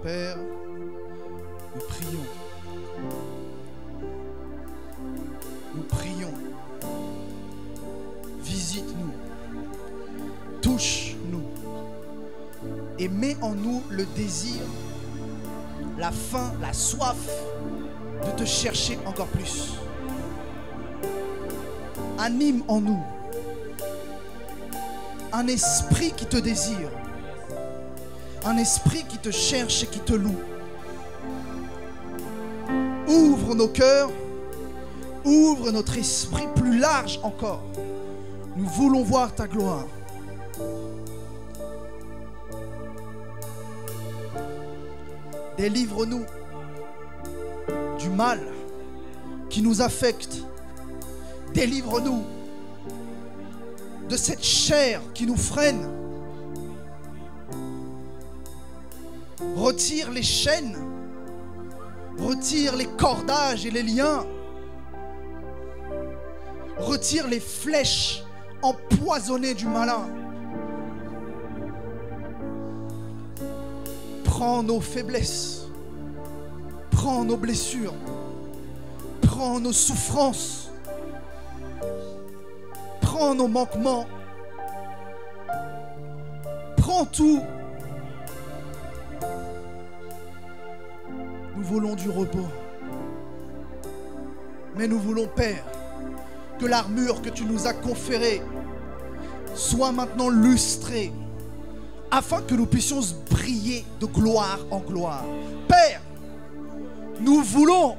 Père, nous prions. Nous prions. Visite-nous. Touche-nous. Et mets en nous le désir, la faim, la soif de te chercher encore plus. Anime en nous un esprit qui te désire. Un esprit qui te cherche et qui te loue. Ouvre nos cœurs, ouvre notre esprit plus large encore. Nous voulons voir ta gloire. Délivre-nous du mal qui nous affecte. Délivre-nous de cette chair qui nous freine. Retire les chaînes, retire les cordages et les liens, retire les flèches empoisonnées du malin. Prends nos faiblesses, prends nos blessures, prends nos souffrances, prends nos manquements, prends tout. Nous voulons du repos. Mais nous voulons, Père, que l'armure que tu nous as conférée soit maintenant lustrée, afin que nous puissions briller de gloire en gloire. Père, nous voulons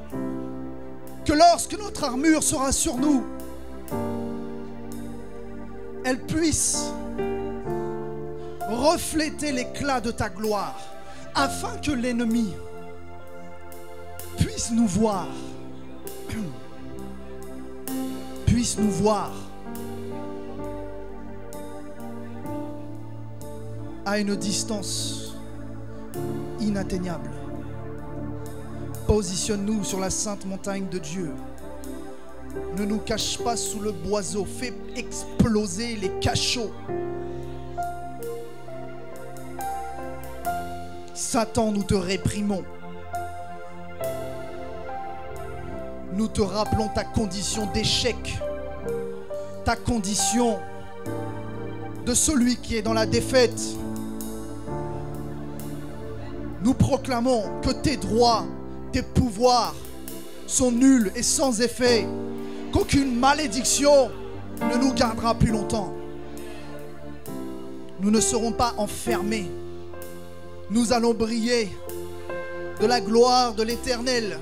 que lorsque notre armure sera sur nous, elle puisse refléter l'éclat de ta gloire, afin que l'ennemi puisse nous voir, puisse nous voir à une distance inatteignable. Positionne-nous sur la sainte montagne de Dieu. Ne nous cache pas sous le boiseau. Fais exploser les cachots. Satan, nous te réprimons. Nous te rappelons ta condition d'échec, ta condition de celui qui est dans la défaite. Nous proclamons que tes droits, tes pouvoirs sont nuls et sans effet, qu'aucune malédiction ne nous gardera plus longtemps. Nous ne serons pas enfermés. Nous allons briller de la gloire de l'Éternel,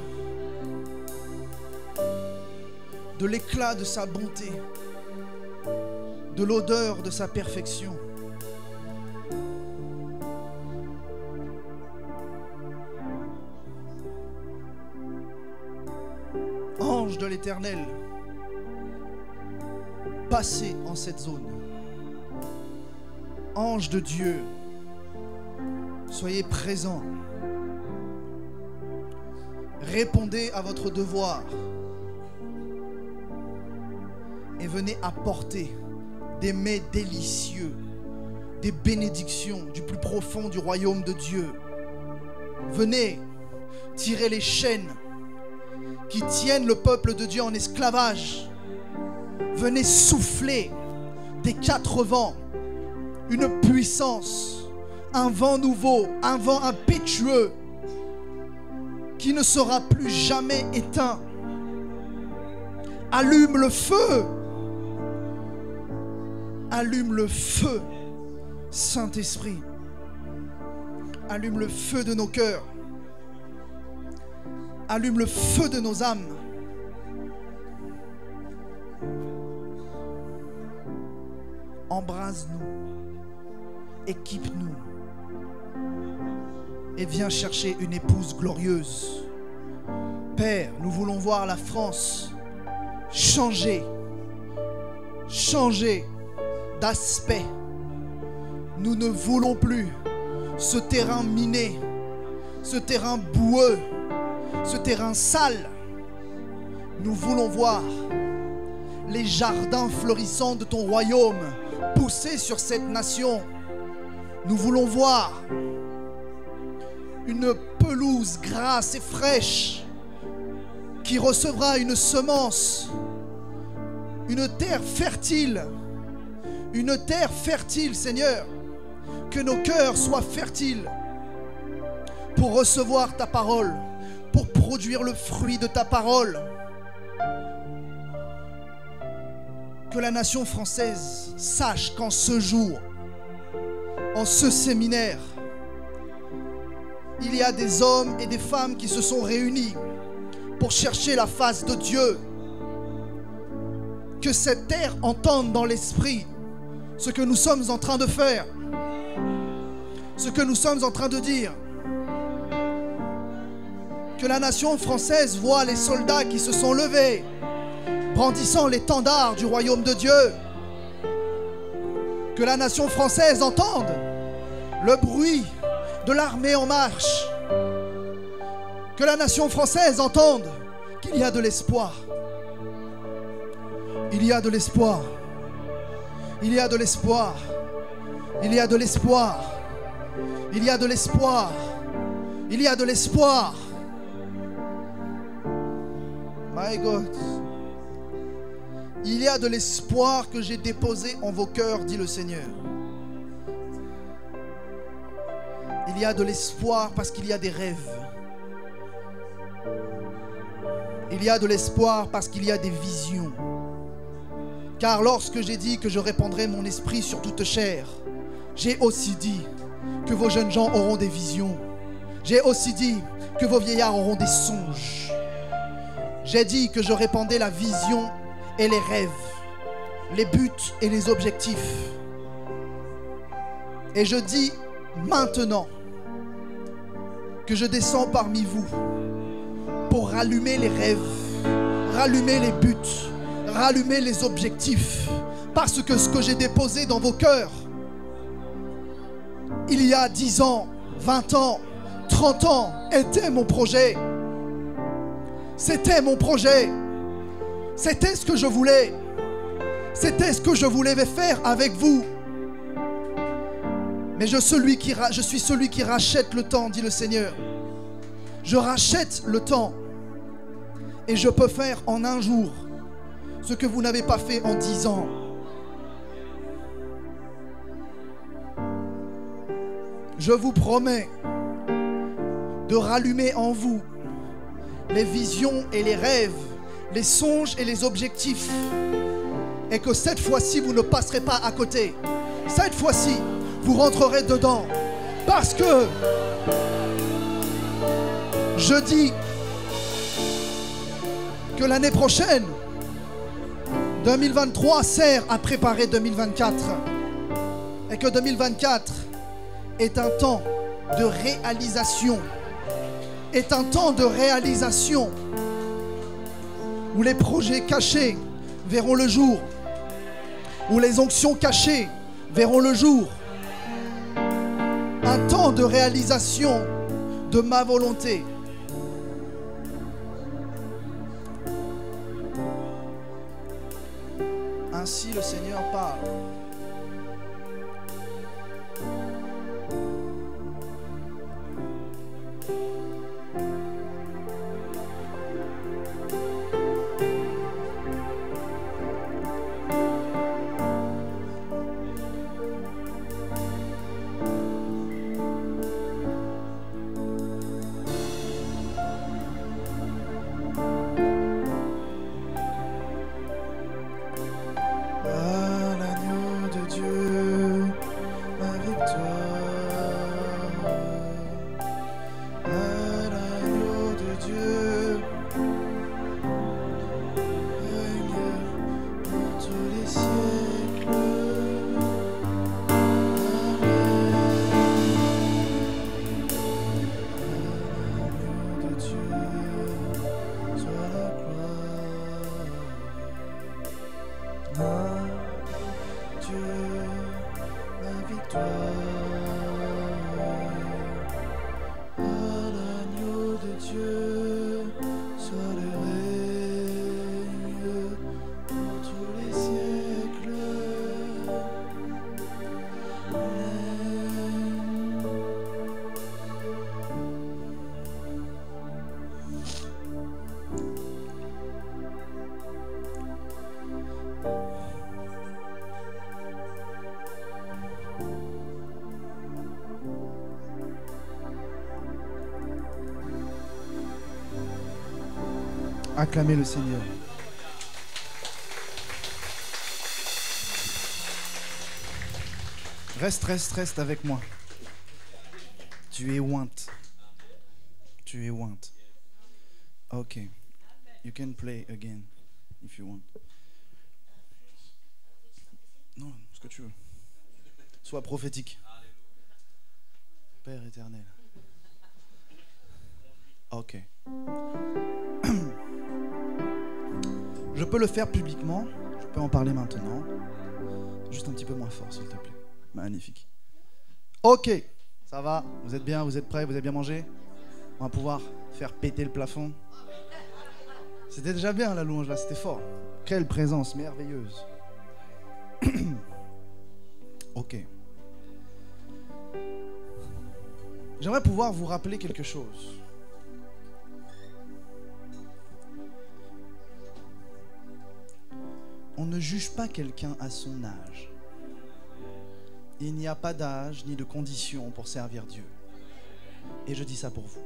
de l'éclat de sa bonté, de l'odeur de sa perfection. Ange de l'Éternel, passez en cette zone. Ange de Dieu, soyez présents. Répondez à votre devoir. Et venez apporter des mets délicieux, des bénédictions du plus profond du royaume de Dieu. Venez tirer les chaînes qui tiennent le peuple de Dieu en esclavage. Venez souffler des quatre vents une puissance, un vent nouveau, un vent impétueux qui ne sera plus jamais éteint. Allume le feu. Allume le feu, Saint-Esprit. Allume le feu de nos cœurs. Allume le feu de nos âmes. Embrase-nous. Équipe-nous. Et viens chercher une épouse glorieuse. Père, nous voulons voir la France changer. Changer d'aspect. Nous ne voulons plus ce terrain miné, ce terrain boueux, ce terrain sale. Nous voulons voir les jardins florissants de ton royaume pousser sur cette nation. Nous voulons voir une pelouse grasse et fraîche qui recevra une semence, une terre fertile, Seigneur, que nos cœurs soient fertiles pour recevoir ta parole, pour produire le fruit de ta parole. Que la nation française sache qu'en ce jour, en ce séminaire, il y a des hommes et des femmes qui se sont réunis pour chercher la face de Dieu. Que cette terre entende dans l'esprit ce que nous sommes en train de faire, ce que nous sommes en train de dire. Que la nation française voit les soldats qui se sont levés, brandissant l'étendard du royaume de Dieu. Que la nation française entende le bruit de l'armée en marche. Que la nation française entende qu'il y a de l'espoir. Il y a de l'espoir. Il y a de l'espoir. Il y a de l'espoir. Il y a de l'espoir. Il y a de l'espoir. My God. Il y a de l'espoir que j'ai déposé en vos cœurs, dit le Seigneur. Il y a de l'espoir parce qu'il y a des rêves. Il y a de l'espoir parce qu'il y a des visions. Car lorsque j'ai dit que je répandrai mon esprit sur toute chair, j'ai aussi dit que vos jeunes gens auront des visions. J'ai aussi dit que vos vieillards auront des songes. J'ai dit que je répandais la vision et les rêves, les buts et les objectifs. Et je dis maintenant que je descends parmi vous pour rallumer les rêves, rallumer les buts, rallumer les objectifs. Parce que ce que j'ai déposé dans vos cœurs, il y a 10 ans, 20 ans, 30 ans, était mon projet. C'était mon projet. C'était ce que je voulais. C'était ce que je voulais faire avec vous. Mais je suis celui qui rachète le temps, dit le Seigneur. Je rachète le temps. Et je peux faire en un jour ce que vous n'avez pas fait en 10 ans. Je vous promets de rallumer en vous les visions et les rêves, les songes et les objectifs. Et que cette fois-ci, vous ne passerez pas à côté. Cette fois-ci, vous rentrerez dedans. Parce que je dis que l'année prochaine, 2023 sert à préparer 2024. Et que 2024 est un temps de réalisation. Est un temps de réalisation où les projets cachés verront le jour, où les onctions cachées verront le jour. Un temps de réalisation de ma volonté. Ainsi le Seigneur parle. Dieu, soit le règne pour tous Acclamez le Seigneur. Reste avec moi. Tu es ointe. Tu es ointe. Ok. You can play again if you want. Non, ce que tu veux. Sois prophétique. Père éternel. Ok. Je peux le faire publiquement. Je peux en parler maintenant. Juste un petit peu moins fort, s'il te plaît. Magnifique. Ok. Ça va? Vous êtes bien? Vous êtes prêts? Vous avez bien mangé? On va pouvoir faire péter le plafond. C'était déjà bien la louange là, c'était fort. Quelle présence merveilleuse. Ok. J'aimerais pouvoir vous rappeler quelque chose. On ne juge pas quelqu'un à son âge. Il n'y a pas d'âge ni de condition pour servir Dieu. Et je dis ça pour vous.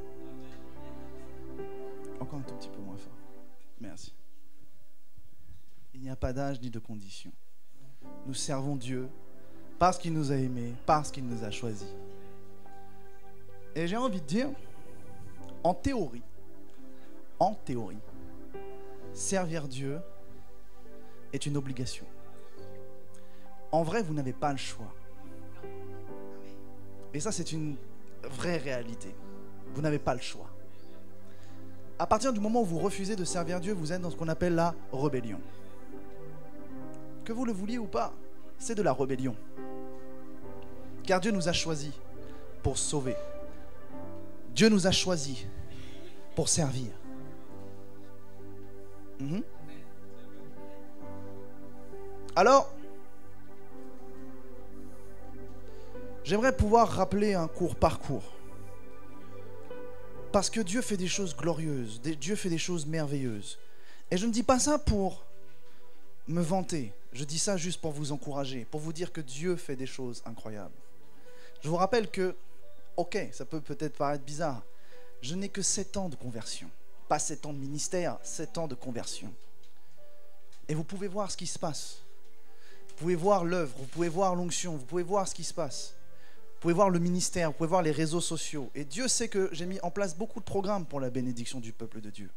Encore un tout petit peu moins fort. Merci. Il n'y a pas d'âge ni de condition. Nous servons Dieu parce qu'il nous a aimés, parce qu'il nous a choisis. Et j'ai envie de dire, en théorie, servir Dieu est une obligation. En vrai, vous n'avez pas le choix. Et ça, c'est une vraie réalité. Vous n'avez pas le choix. À partir du moment où vous refusez de servir Dieu, vous êtes dans ce qu'on appelle la rébellion. Que vous le vouliez ou pas, c'est de la rébellion. Car Dieu nous a choisis pour sauver. Dieu nous a choisis pour servir. Alors, j'aimerais pouvoir rappeler un court parcours. Parce que Dieu fait des choses glorieuses, Dieu fait des choses merveilleuses. Et je ne dis pas ça pour me vanter, je dis ça juste pour vous encourager, pour vous dire que Dieu fait des choses incroyables. Je vous rappelle que, ok, ça peut peut-être paraître bizarre, je n'ai que 7 ans de conversion. Pas 7 ans de ministère, 7 ans de conversion. Et vous pouvez voir ce qui se passe. Vous pouvez voir l'œuvre, vous pouvez voir l'onction, vous pouvez voir ce qui se passe. Vous pouvez voir le ministère, vous pouvez voir les réseaux sociaux. Et Dieu sait que j'ai mis en place beaucoup de programmes pour la bénédiction du peuple de Dieu.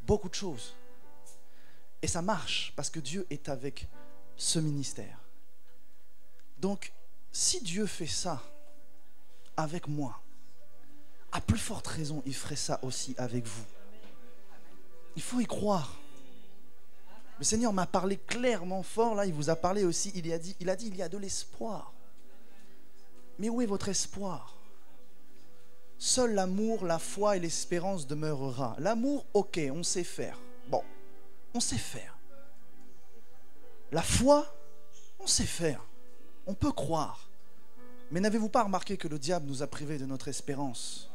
Beaucoup de choses. Et ça marche parce que Dieu est avec ce ministère. Donc, si Dieu fait ça avec moi, à plus forte raison, il ferait ça aussi avec vous. Il faut y croire. Le Seigneur m'a parlé clairement fort, là, il vous a parlé aussi, il a dit, il y a de l'espoir. Mais où est votre espoir? Seul l'amour, la foi et l'espérance demeurera. L'amour, ok, on sait faire. Bon, on sait faire. La foi, on sait faire. On peut croire. Mais n'avez-vous pas remarqué que le diable nous a privés de notre espérance?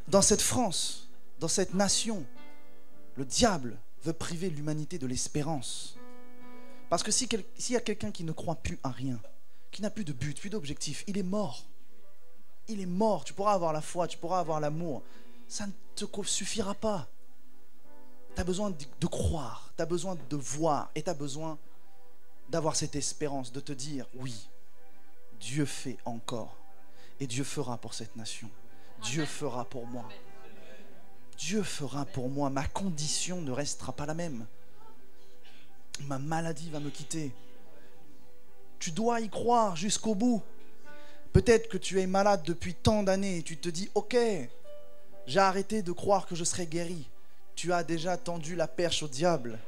Dans cette France, dans cette nation, le diable veut priver l'humanité de l'espérance. Parce que s'il y a quelqu'un qui ne croit plus à rien, qui n'a plus de but, plus d'objectif, il est mort. Il est mort. Tu pourras avoir la foi, tu pourras avoir l'amour. Ça ne te suffira pas. Tu as besoin de croire, tu as besoin de voir et tu as besoin d'avoir cette espérance, de te dire, oui, Dieu fait encore et Dieu fera pour cette nation. Dieu fera pour moi. Dieu fera pour moi. Ma condition ne restera pas la même. Ma maladie va me quitter. Tu dois y croire jusqu'au bout. Peut-être que tu es malade depuis tant d'années et tu te dis, ok, j'ai arrêté de croire que je serai guéri. Tu as déjà tendu la perche au diable.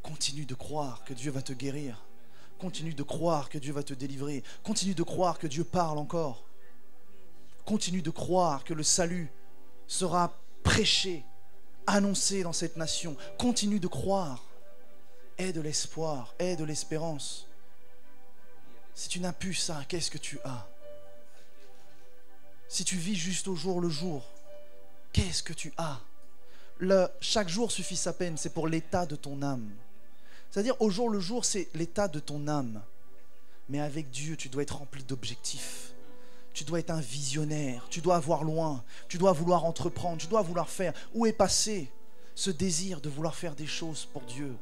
Continue de croire que Dieu va te guérir. Continue de croire que Dieu va te délivrer. Continue de croire que Dieu parle encore. Continue de croire que le salut sera prêché, annoncé dans cette nation. Continue de croire. Aie de l'espoir, aie de l'espérance. Si tu n'as plus ça, qu'est-ce que tu as? Si tu vis juste au jour le jour, qu'est-ce que tu as? Chaque jour suffit sa peine, c'est pour l'état de ton âme. C'est-à-dire au jour le jour, c'est l'état de ton âme. Mais avec Dieu, tu dois être rempli d'objectifs. Tu dois être un visionnaire, tu dois avoir loin, tu dois vouloir entreprendre, tu dois vouloir faire. Où est passé ce désir de vouloir faire des choses pour Dieu?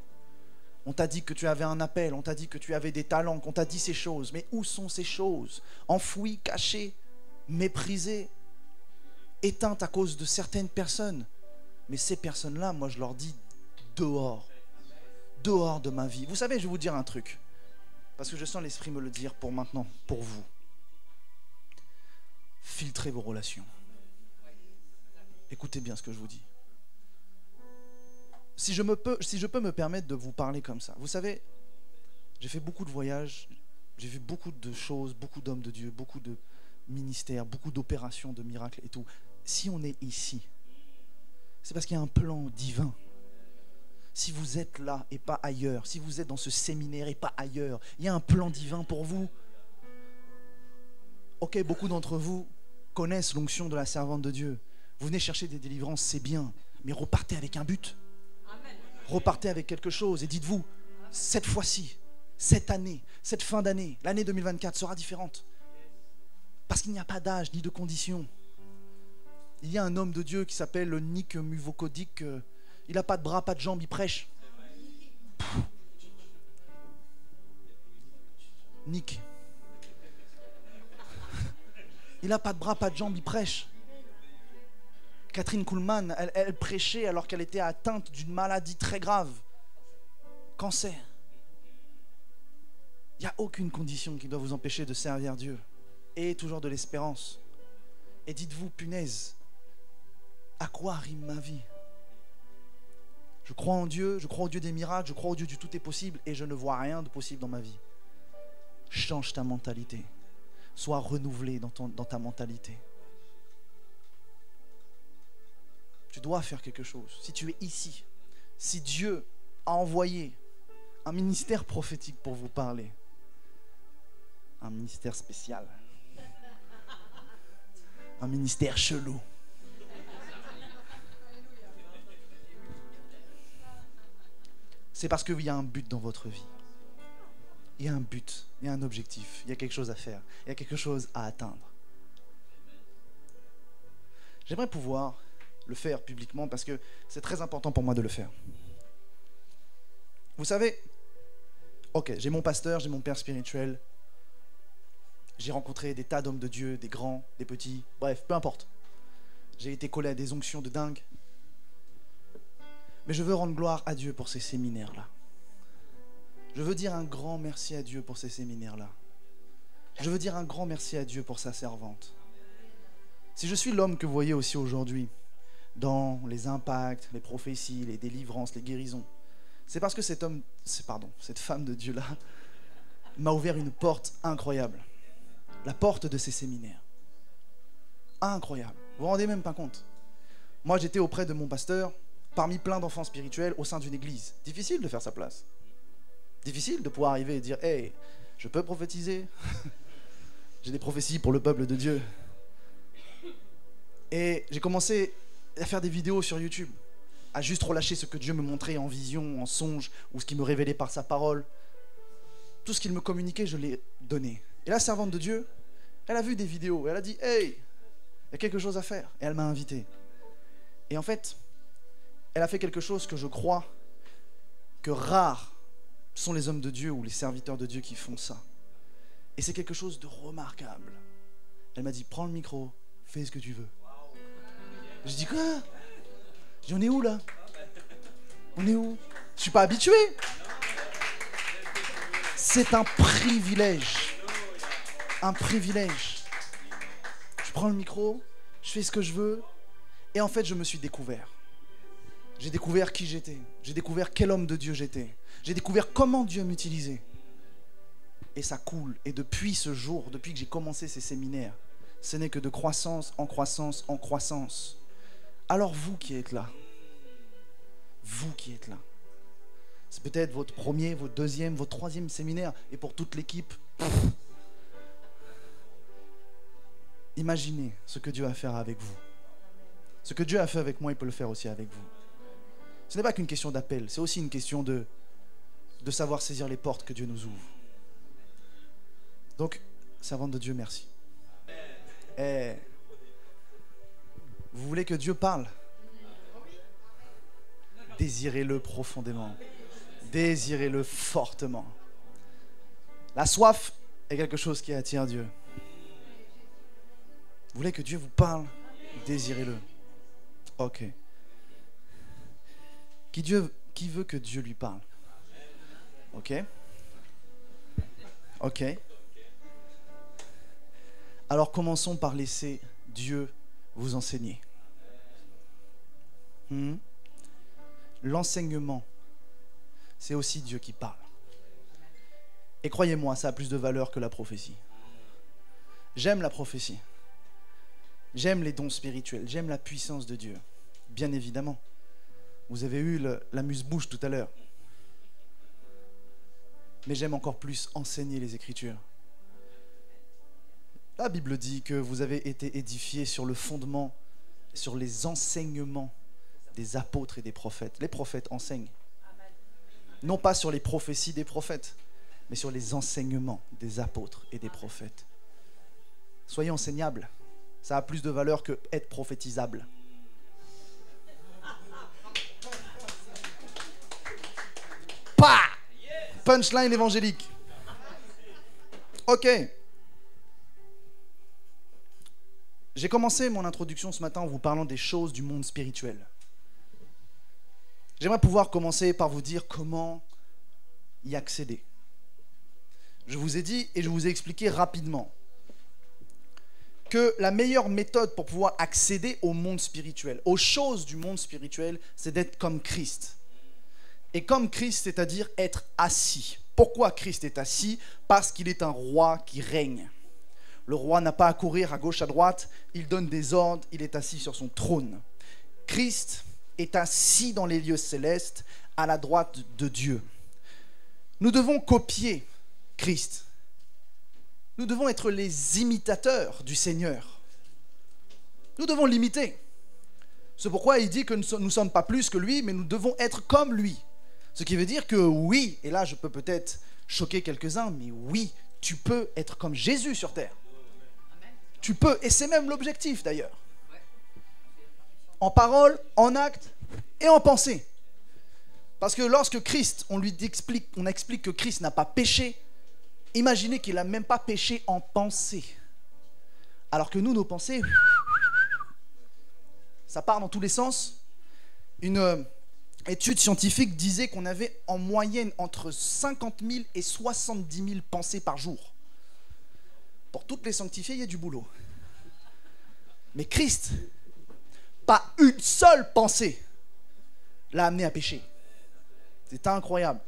On t'a dit que tu avais un appel, on t'a dit que tu avais des talents, qu'on t'a dit ces choses. Mais où sont ces choses? Enfouies, cachées, méprisées, éteintes à cause de certaines personnes. Mais ces personnes-là, moi je leur dis dehors. Dehors de ma vie. Vous savez, je vais vous dire un truc. Parce que je sens l'esprit me le dire pour maintenant, pour vous. Filtrez vos relations. Écoutez bien ce que je vous dis. Si je peux me permettre de vous parler comme ça. Vous savez, j'ai fait beaucoup de voyages, j'ai vu beaucoup de choses, beaucoup d'hommes de Dieu, beaucoup de ministères, beaucoup d'opérations, de miracles et tout. Si on est ici, c'est parce qu'il y a un plan divin. Si vous êtes là et pas ailleurs, si vous êtes dans ce séminaire et pas ailleurs, il y a un plan divin pour vous. Ok, beaucoup d'entre vous connaissent l'onction de la servante de Dieu. Vous venez chercher des délivrances, c'est bien, mais repartez avec un but. Repartez avec quelque chose et dites-vous, cette fois-ci, cette année, cette fin d'année, l'année 2024 sera différente. Parce qu'il n'y a pas d'âge ni de condition. Il y a un homme de Dieu qui s'appelle Nick Muvokodik. Il n'a pas de bras, pas de jambes, il prêche. Nick. Il n'a pas de bras, pas de jambes, il prêche. Catherine Kuhlman, elle prêchait alors qu'elle était atteinte d'une maladie très grave. Cancer. Il n'y a aucune condition qui doit vous empêcher de servir Dieu. Et toujours de l'espérance. Et dites-vous, punaise, à quoi rime ma vie? Je crois en Dieu, je crois au Dieu des miracles, je crois au Dieu du tout est possible et je ne vois rien de possible dans ma vie. Change ta mentalité. Sois renouvelé dans ta mentalité. Tu dois faire quelque chose. Si tu es ici, si Dieu a envoyé un ministère prophétique pour vous parler, un ministère spécial, un ministère chelou, c'est parce qu'il y a un but dans votre vie. Il y a un but, il y a un objectif, il y a quelque chose à faire, il y a quelque chose à atteindre. J'aimerais pouvoir le faire publiquement parce que c'est très important pour moi de le faire. Vous savez, ok, j'ai mon pasteur, j'ai mon père spirituel, j'ai rencontré des tas d'hommes de Dieu, des grands, des petits, bref, peu importe. J'ai été collé à des onctions de dingue. Mais je veux rendre gloire à Dieu pour ces séminaires-là. Je veux dire un grand merci à Dieu pour ces séminaires-là. Je veux dire un grand merci à Dieu pour sa servante. Si je suis l'homme que vous voyez aussi aujourd'hui, dans les impacts, les prophéties, les délivrances, les guérisons, c'est parce que cette femme de Dieu-là m'a ouvert une porte incroyable. La porte de ces séminaires. Incroyable. Vous vous rendez même pas compte. Moi, j'étais auprès de mon pasteur, parmi plein d'enfants spirituels au sein d'une église. Difficile de faire sa place. Difficile de pouvoir arriver et dire « Hey, je peux prophétiser ?» J'ai des prophéties pour le peuple de Dieu. Et j'ai commencé à faire des vidéos sur YouTube, à juste relâcher ce que Dieu me montrait en vision, en songe, ou ce qu'il me révélait par sa parole. Tout ce qu'il me communiquait, je l'ai donné. Et la servante de Dieu, elle a vu des vidéos, elle a dit « Hey, il y a quelque chose à faire ». Et elle m'a invité. Et en fait, elle a fait quelque chose que je crois que rares sont les hommes de Dieu ou les serviteurs de Dieu qui font ça. Et c'est quelque chose de remarquable. Elle m'a dit, prends le micro, fais ce que tu veux. Je dis, quoi? Je dis, on est où là? On est où? Je suis pas habitué. C'est un privilège. Un privilège. Je prends le micro, je fais ce que je veux. Et en fait, je me suis découvert. J'ai découvert qui j'étais. J'ai découvert quel homme de Dieu j'étais. J'ai découvert comment Dieu m'utilisait. Et ça coule. Et depuis ce jour, depuis que j'ai commencé ces séminaires, ce n'est que de croissance en croissance en croissance. Alors vous qui êtes là, c'est peut-être votre premier, votre deuxième, votre troisième séminaire. Et pour toute l'équipe, imaginez ce que Dieu va faire avec vous. Ce que Dieu a fait avec moi, il peut le faire aussi avec vous. Ce n'est pas qu'une question d'appel, c'est aussi une question de savoir saisir les portes que Dieu nous ouvre. Donc, servante de Dieu, merci. Eh, vous voulez que Dieu parle? Désirez-le profondément. Désirez-le fortement. La soif est quelque chose qui attire Dieu. Vous voulez que Dieu vous parle? Désirez-le. Ok. Qui veut que Dieu lui parle? Ok. Ok. Alors commençons par laisser Dieu vous enseigner. L'enseignement, c'est aussi Dieu qui parle. Et croyez-moi, ça a plus de valeur que la prophétie. J'aime la prophétie. J'aime les dons spirituels. J'aime la puissance de Dieu. Bien évidemment. Vous avez eu l'amuse-bouche tout à l'heure. Mais j'aime encore plus enseigner les Écritures. La Bible dit que vous avez été édifiés sur le fondement, sur les enseignements des apôtres et des prophètes. Les prophètes enseignent. Non pas sur les prophéties des prophètes, mais sur les enseignements des apôtres et des prophètes. Soyez enseignables. Ça a plus de valeur que être prophétisable. Pah! Punchline évangélique. Ok. J'ai commencé mon introduction ce matin en vous parlant des choses du monde spirituel. J'aimerais pouvoir commencer par vous dire comment y accéder. Je vous ai dit et je vous ai expliqué rapidement que la meilleure méthode pour pouvoir accéder au monde spirituel, aux choses du monde spirituel, c'est d'être comme Christ. Et comme Christ, c'est-à-dire être assis. Pourquoi Christ est assis? Parce qu'il est un roi qui règne. Le roi n'a pas à courir à gauche, à droite, il donne des ordres, il est assis sur son trône. Christ est assis dans les lieux célestes, à la droite de Dieu. Nous devons copier Christ. Nous devons être les imitateurs du Seigneur. Nous devons l'imiter. C'est pourquoi il dit que nous ne sommes pas plus que lui, mais nous devons être comme lui. Ce qui veut dire que oui, et là je peux peut-être choquer quelques-uns, mais oui, tu peux être comme Jésus sur terre. Tu peux, et c'est même l'objectif d'ailleurs. En parole, en acte et en pensée. Parce que lorsque Christ, on explique que Christ n'a pas péché, imaginez qu'il n'a même pas péché en pensée. Alors que nous, nos pensées, ça part dans tous les sens. Une étude scientifique disait qu'on avait en moyenne entre 50 000 et 70 000 pensées par jour. Pour toutes les sanctifier, il y a du boulot. Mais Christ, pas une seule pensée l'a amené à pécher. C'est incroyable.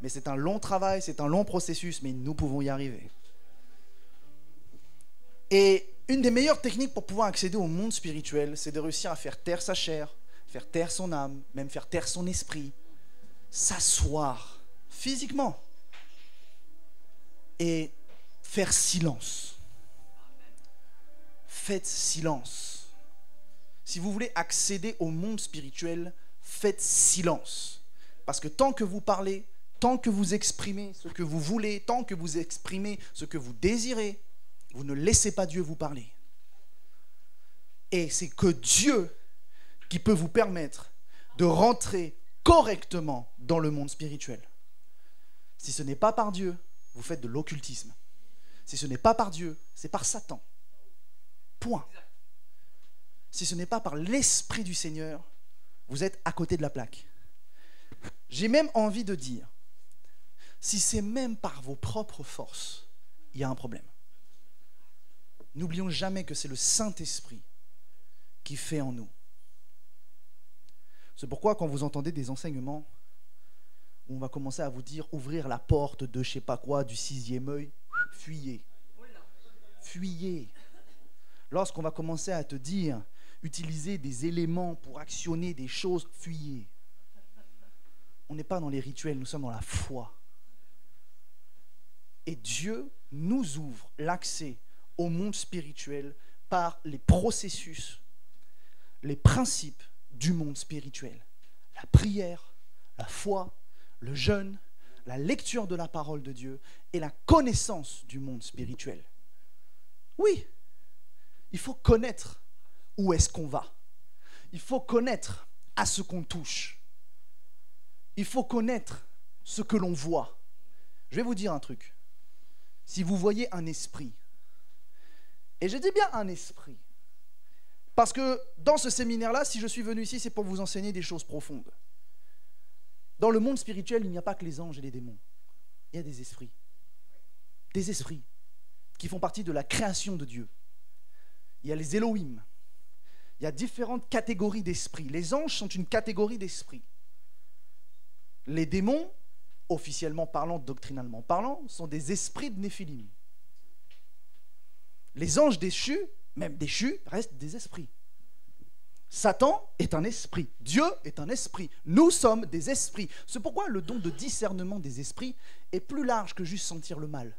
Mais c'est un long travail, c'est un long processus, mais nous pouvons y arriver. Et une des meilleures techniques pour pouvoir accéder au monde spirituel, c'est de réussir à faire taire sa chair, faire taire son âme, même faire taire son esprit, s'asseoir physiquement et faire silence. Faites silence. Si vous voulez accéder au monde spirituel, faites silence. Parce que tant que vous parlez, tant que vous exprimez ce que vous voulez, tant que vous exprimez ce que vous désirez, vous ne laissez pas Dieu vous parler. Et c'est que Dieu qui peut vous permettre de rentrer correctement dans le monde spirituel. Si ce n'est pas par Dieu, vous faites de l'occultisme. Si ce n'est pas par Dieu, c'est par Satan. Point. Si ce n'est pas par l'Esprit du Seigneur, vous êtes à côté de la plaque. J'ai même envie de dire, si c'est même par vos propres forces, il y a un problème. N'oublions jamais que c'est le Saint-Esprit qui fait en nous. C'est pourquoi quand vous entendez des enseignements où on va commencer à vous dire ouvrir la porte de je sais pas quoi, du 6e œil, fuyez. Fuyez. Lorsqu'on va commencer à te dire utiliser des éléments pour actionner des choses, fuyez. On n'est pas dans les rituels, nous sommes dans la foi. Et Dieu nous ouvre l'accès au monde spirituel par les processus, les principes du monde spirituel. La prière, la foi, le jeûne, la lecture de la parole de Dieu et la connaissance du monde spirituel. Oui, il faut connaître où est-ce qu'on va. Il faut connaître à ce qu'on touche. Il faut connaître ce que l'on voit. Je vais vous dire un truc. Si vous voyez un esprit, et je dis bien un esprit, parce que dans ce séminaire-là, si je suis venu ici, c'est pour vous enseigner des choses profondes. Dans le monde spirituel, il n'y a pas que les anges et les démons. Il y a des esprits. Des esprits qui font partie de la création de Dieu. Il y a les Elohim. Il y a différentes catégories d'esprits. Les anges sont une catégorie d'esprits. Les démons, officiellement parlant, doctrinalement parlant, sont des esprits de Néphilim. Les anges déchus, même déchus, restent des esprits. Satan est un esprit. Dieu est un esprit. Nous sommes des esprits. C'est pourquoi le don de discernement des esprits est plus large que juste sentir le mal.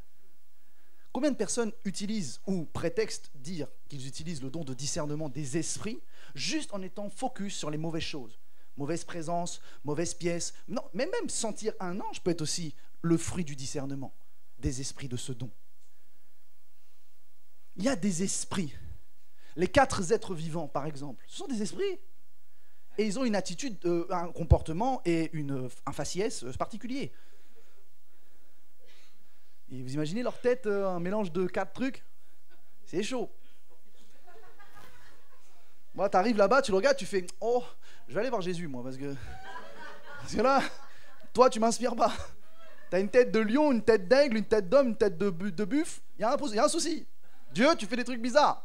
Combien de personnes utilisent ou prétextent dire qu'ils utilisent le don de discernement des esprits juste en étant focus sur les mauvaises choses? Mauvaise présence, mauvaise pièce. Non, mais même sentir un ange peut être aussi le fruit du discernement des esprits de ce don. Il y a des esprits. Les 4 êtres vivants, par exemple, ce sont des esprits. Et ils ont une attitude, un comportement et un faciès particulier. Et vous imaginez leur tête, un mélange de 4 trucs? C'est chaud. Moi, tu arrives là-bas, tu le regardes, tu fais « Oh, je vais aller voir Jésus, moi, parce que là, toi, tu m'inspires pas. Tu as une tête de lion, une tête d'aigle, une tête d'homme, une tête de buffle. Il y a un souci. Dieu, tu fais des trucs bizarres. »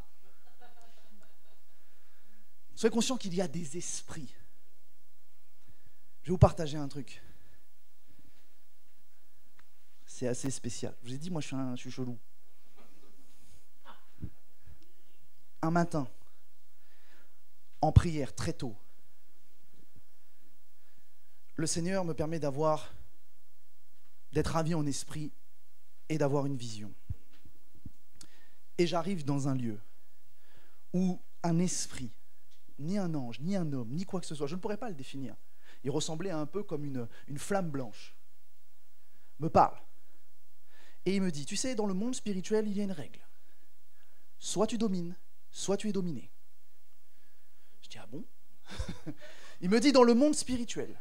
Soyez conscients qu'il y a des esprits. Je vais vous partager un truc. C'est assez spécial. Je vous ai dit, moi, je suis chelou. Un matin, en prière, très tôt, le Seigneur me permet d'être ravi en esprit et d'avoir une vision. Et j'arrive dans un lieu où un esprit, ni un ange, ni un homme, ni quoi que ce soit, je ne pourrais pas le définir, il ressemblait un peu comme une flamme blanche, me parle. Et il me dit, tu sais, dans le monde spirituel, il y a une règle. Soit tu domines, soit tu es dominé. Je dis, ah bon? Il me dit, dans le monde spirituel,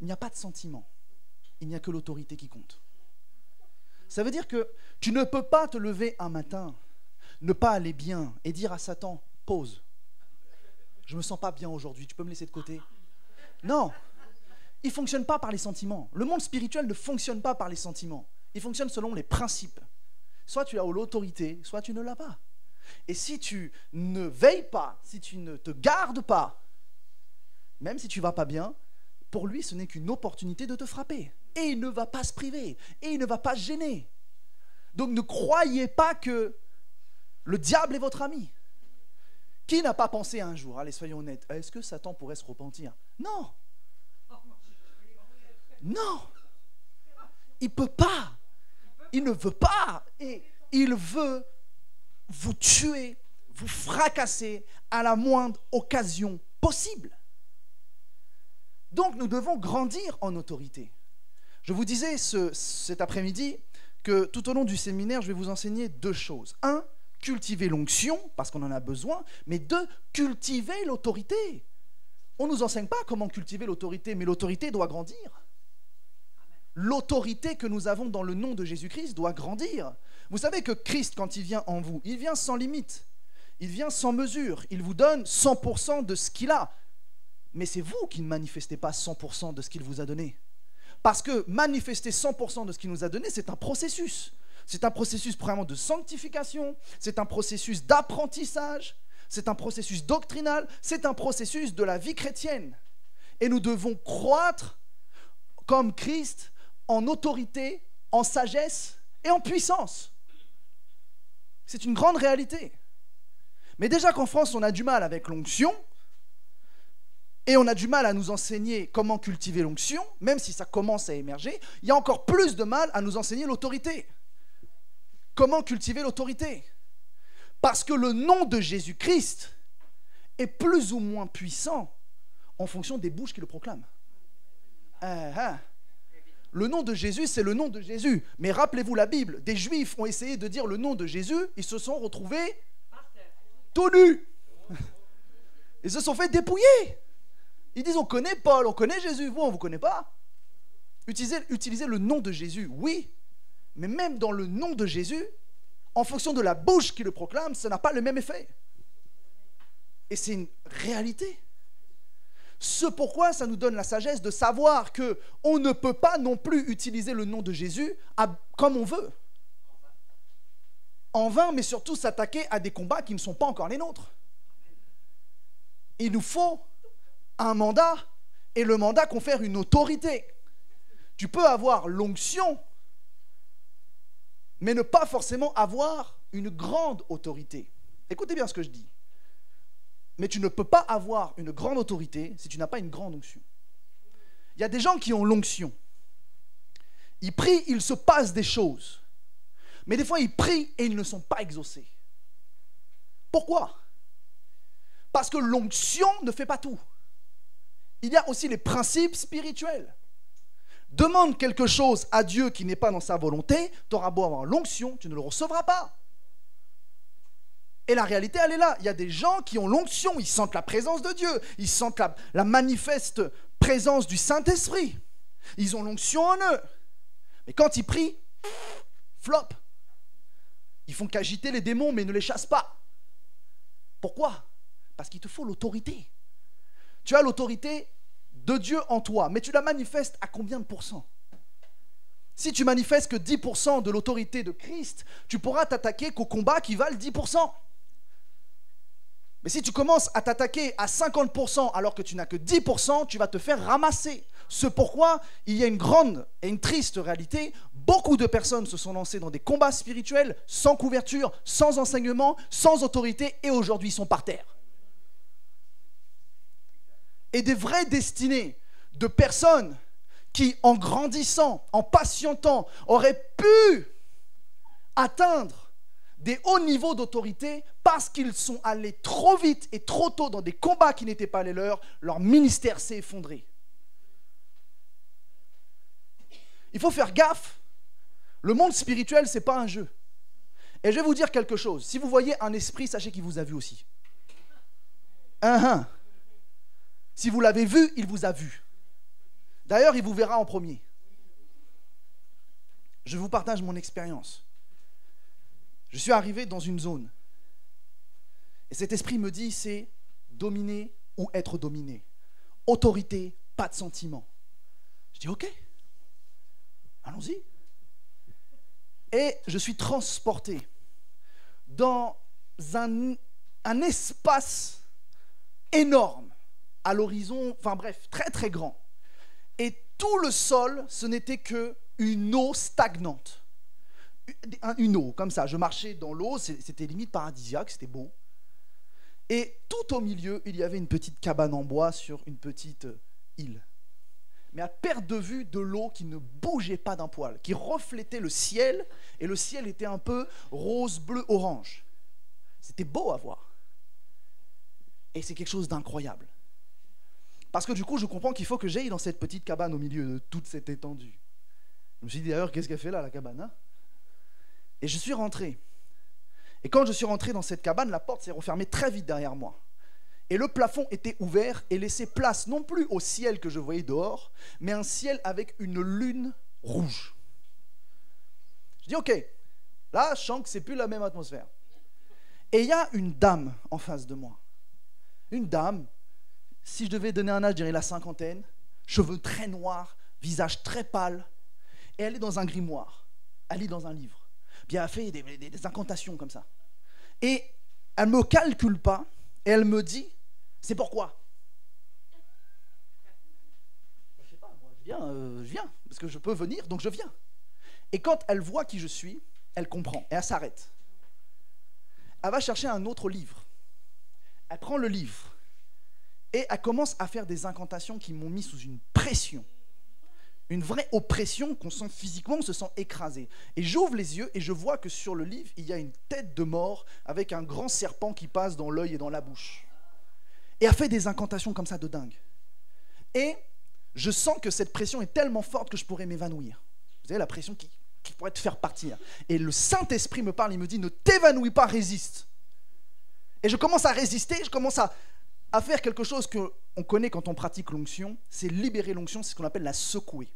il n'y a pas de sentiment. Il n'y a que l'autorité qui compte. Ça veut dire que tu ne peux pas te lever un matin, ne pas aller bien et dire à Satan, pause. Je ne me sens pas bien aujourd'hui, tu peux me laisser de côté? Non, il ne fonctionne pas par les sentiments. Le monde spirituel ne fonctionne pas par les sentiments. Il fonctionne selon les principes. Soit tu as l'autorité, soit tu ne l'as pas. Et si tu ne veilles pas, si tu ne te gardes pas, même si tu ne vas pas bien, pour lui, ce n'est qu'une opportunité de te frapper. Et il ne va pas se priver. Et il ne va pas se gêner. Donc ne croyez pas que le diable est votre ami. Qui n'a pas pensé un jour, allez soyons honnêtes, est-ce que Satan pourrait se repentir? Non. Non. Il ne peut pas. Il ne veut pas. Et il veut vous tuer, vous fracasser à la moindre occasion possible. Donc nous devons grandir en autorité. Je vous disais cet après-midi que tout au long du séminaire, je vais vous enseigner 2 choses. 1, cultiver l'onction, parce qu'on en a besoin, mais 2, cultiver l'autorité. On ne nous enseigne pas comment cultiver l'autorité, mais l'autorité doit grandir. L'autorité que nous avons dans le nom de Jésus-Christ doit grandir. Vous savez que Christ, quand il vient en vous, il vient sans limite, il vient sans mesure, il vous donne 100% de ce qu'il a. Mais c'est vous qui ne manifestez pas 100% de ce qu'il vous a donné. Parce que manifester 100% de ce qu'il nous a donné, c'est un processus. C'est un processus vraiment de sanctification, c'est un processus d'apprentissage, c'est un processus doctrinal, c'est un processus de la vie chrétienne. Et nous devons croître comme Christ en autorité, en sagesse et en puissance. C'est une grande réalité. Mais déjà qu'en France, on a du mal avec l'onction, et on a du mal à nous enseigner comment cultiver l'onction, même si ça commence à émerger, il y a encore plus de mal à nous enseigner l'autorité. Comment cultiver l'autorité? Parce que le nom de Jésus-Christ est plus ou moins puissant en fonction des bouches qui le proclament. Le nom de Jésus, c'est le nom de Jésus. Mais rappelez-vous la Bible, des Juifs ont essayé de dire le nom de Jésus, ils se sont retrouvés tout nus. Ils se sont fait dépouiller. Ils disent, on connaît Paul, on connaît Jésus. Vous, on ne vous connaît pas. Utilisez le nom de Jésus, oui. Mais même dans le nom de Jésus, en fonction de la bouche qui le proclame, ça n'a pas le même effet. Et c'est une réalité. Ce pourquoi ça nous donne la sagesse de savoir qu'on ne peut pas non plus utiliser le nom de Jésus comme on veut. En vain, mais surtout s'attaquer à des combats qui ne sont pas encore les nôtres. Il nous faut un mandat, et le mandat confère une autorité. Tu peux avoir l'onction, mais ne pas forcément avoir une grande autorité. Écoutez bien ce que je dis. Mais tu ne peux pas avoir une grande autorité si tu n'as pas une grande onction. Il y a des gens qui ont l'onction. Ils prient, il se passe des choses. Mais des fois, ils prient et ils ne sont pas exaucés. Pourquoi? Parce que l'onction ne fait pas tout. Il y a aussi les principes spirituels. Demande quelque chose à Dieu qui n'est pas dans sa volonté, tu auras beau avoir l'onction, tu ne le recevras pas. Et la réalité, elle est là. Il y a des gens qui ont l'onction, ils sentent la présence de Dieu, ils sentent la manifeste présence du Saint-Esprit. Ils ont l'onction en eux. Mais quand ils prient, flop. Ils font qu'agiter les démons, mais ne les chassent pas. Pourquoi? Parce qu'il te faut l'autorité. Tu as l'autorité de Dieu en toi, mais tu la manifestes à combien de pourcents? Si tu manifestes que 10% de l'autorité de Christ, tu pourras t'attaquer qu'aux combats qui valent 10%. Mais si tu commences à t'attaquer à 50% alors que tu n'as que 10%, tu vas te faire ramasser. Ce pourquoi il y a une grande et une triste réalité. Beaucoup de personnes se sont lancées dans des combats spirituels sans couverture, sans enseignement, sans autorité, et aujourd'hui ils sont par terre. Et des vraies destinées de personnes qui, en grandissant, en patientant, auraient pu atteindre des hauts niveaux d'autorité parce qu'ils sont allés trop vite et trop tôt dans des combats qui n'étaient pas les leurs, leur ministère s'est effondré. Il faut faire gaffe. Le monde spirituel, ce n'est pas un jeu. Et je vais vous dire quelque chose. Si vous voyez un esprit, sachez qu'il vous a vu aussi. Si vous l'avez vu, il vous a vu. D'ailleurs, il vous verra en premier. Je vous partage mon expérience. Je suis arrivé dans une zone. Et cet esprit me dit, c'est dominer ou être dominé. Autorité, pas de sentiment. Je dis, ok, allons-y. Et je suis transporté dans un espace énorme, à l'horizon, enfin bref, très très grand. Et tout le sol, ce n'était qu'une eau stagnante. Une eau, comme ça. Je marchais dans l'eau, c'était limite paradisiaque, c'était beau. Et tout au milieu, il y avait une petite cabane en bois sur une petite île. Mais à perte de vue de l'eau qui ne bougeait pas d'un poil, qui reflétait le ciel, et le ciel était un peu rose, bleu, orange. C'était beau à voir. Et c'est quelque chose d'incroyable. Parce que du coup, je comprends qu'il faut que j'aille dans cette petite cabane au milieu de toute cette étendue. Je me suis dit d'ailleurs, qu'est-ce qu'elle fait là, la cabane, hein? Et je suis rentré. Et quand je suis rentré dans cette cabane, la porte s'est refermée très vite derrière moi. Et le plafond était ouvert et laissait place non plus au ciel que je voyais dehors, mais un ciel avec une lune rouge. Je dis ok, là je sens que c'est plus la même atmosphère. Et il y a une dame en face de moi. Une dame, si je devais donner un âge, je dirais la cinquantaine, cheveux très noirs, visage très pâle, et elle est dans un grimoire, elle lit dans un livre. Puis elle a fait des incantations comme ça. Et elle ne me calcule pas, et elle me dit, c'est pourquoi? Je sais pas, moi je viens, parce que je peux venir, donc je viens. Et quand elle voit qui je suis, elle comprend, et elle s'arrête. Elle va chercher un autre livre. Elle prend le livre, et elle commence à faire des incantations qui m'ont mis sous une pression. Une vraie oppression qu'on sent physiquement, on se sent écrasé. Et j'ouvre les yeux et je vois que sur le livre, il y a une tête de mort avec un grand serpent qui passe dans l'œil et dans la bouche. Et elle fait des incantations comme ça de dingue. Et je sens que cette pression est tellement forte que je pourrais m'évanouir. Vous savez, la pression qui pourrait te faire partir. Et le Saint-Esprit me parle, il me dit, ne t'évanouis pas, résiste. Et je commence à résister, je commence à faire quelque chose qu'on connaît quand on pratique l'onction, c'est libérer l'onction, c'est ce qu'on appelle la secouer.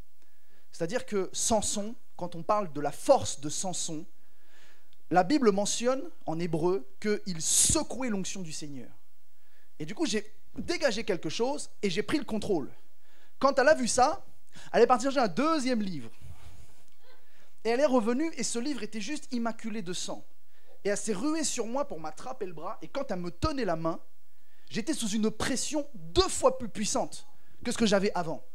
C'est-à-dire que Samson, quand on parle de la force de Samson, la Bible mentionne en hébreu qu'il secouait l'onction du Seigneur. Et du coup, j'ai dégagé quelque chose et j'ai pris le contrôle. Quand elle a vu ça, elle est partie chercher un deuxième livre. Et elle est revenue et ce livre était juste immaculé de sang. Et elle s'est ruée sur moi pour m'attraper le bras. Et quand elle me tenait la main, j'étais sous une pression 2 fois plus puissante que ce que j'avais avant.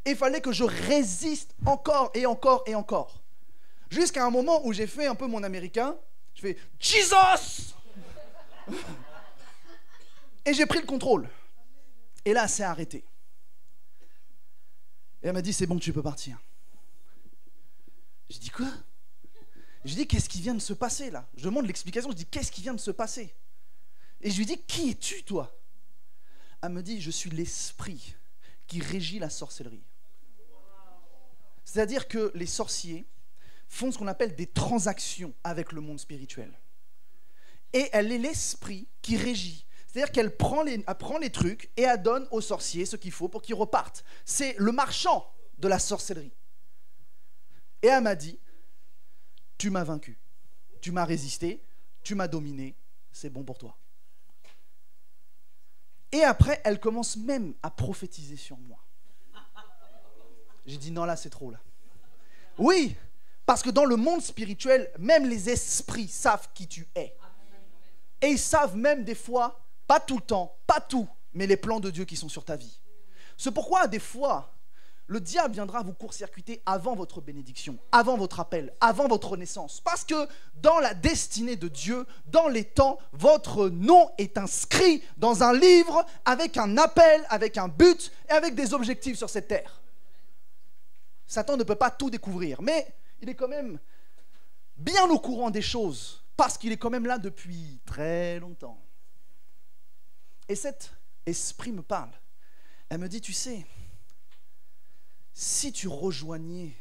Et il fallait que je résiste encore et encore et encore. Jusqu'à un moment où j'ai fait un peu mon américain. Je fais « Jesus !» Et j'ai pris le contrôle. Et là, elle s'est arrêtée. Et elle m'a dit « C'est bon, tu peux partir. » J'ai dit « Quoi ?» Je dis « Qu'est-ce qui vient de se passer là ?» Je demande l'explication, je dis « Qu'est-ce qui vient de se passer ?» Et je lui dis « Qui es-tu toi ?» Elle me dit « Je suis l'esprit qui régit la sorcellerie. » C'est-à-dire que les sorciers font ce qu'on appelle des transactions avec le monde spirituel. Et elle est l'esprit qui régit. C'est-à-dire qu'elle prend les trucs et elle donne aux sorciers ce qu'il faut pour qu'ils repartent. C'est le marchand de la sorcellerie. Et elle m'a dit, tu m'as vaincu, tu m'as résisté, tu m'as dominé, c'est bon pour toi. Et après, elle commence même à prophétiser sur moi. J'ai dit, non, là, c'est trop, là. Oui, parce que dans le monde spirituel, même les esprits savent qui tu es. Et ils savent même des fois, pas tout le temps, pas tout, mais les plans de Dieu qui sont sur ta vie. C'est pourquoi, des fois, le diable viendra vous court-circuiter avant votre bénédiction, avant votre appel, avant votre naissance. Parce que dans la destinée de Dieu, dans les temps, votre nom est inscrit dans un livre avec un appel, avec un but et avec des objectifs sur cette terre. Satan ne peut pas tout découvrir, mais il est quand même bien au courant des choses parce qu'il est quand même là depuis très longtemps. Et cet esprit me parle. Elle me dit, tu sais, si tu rejoignais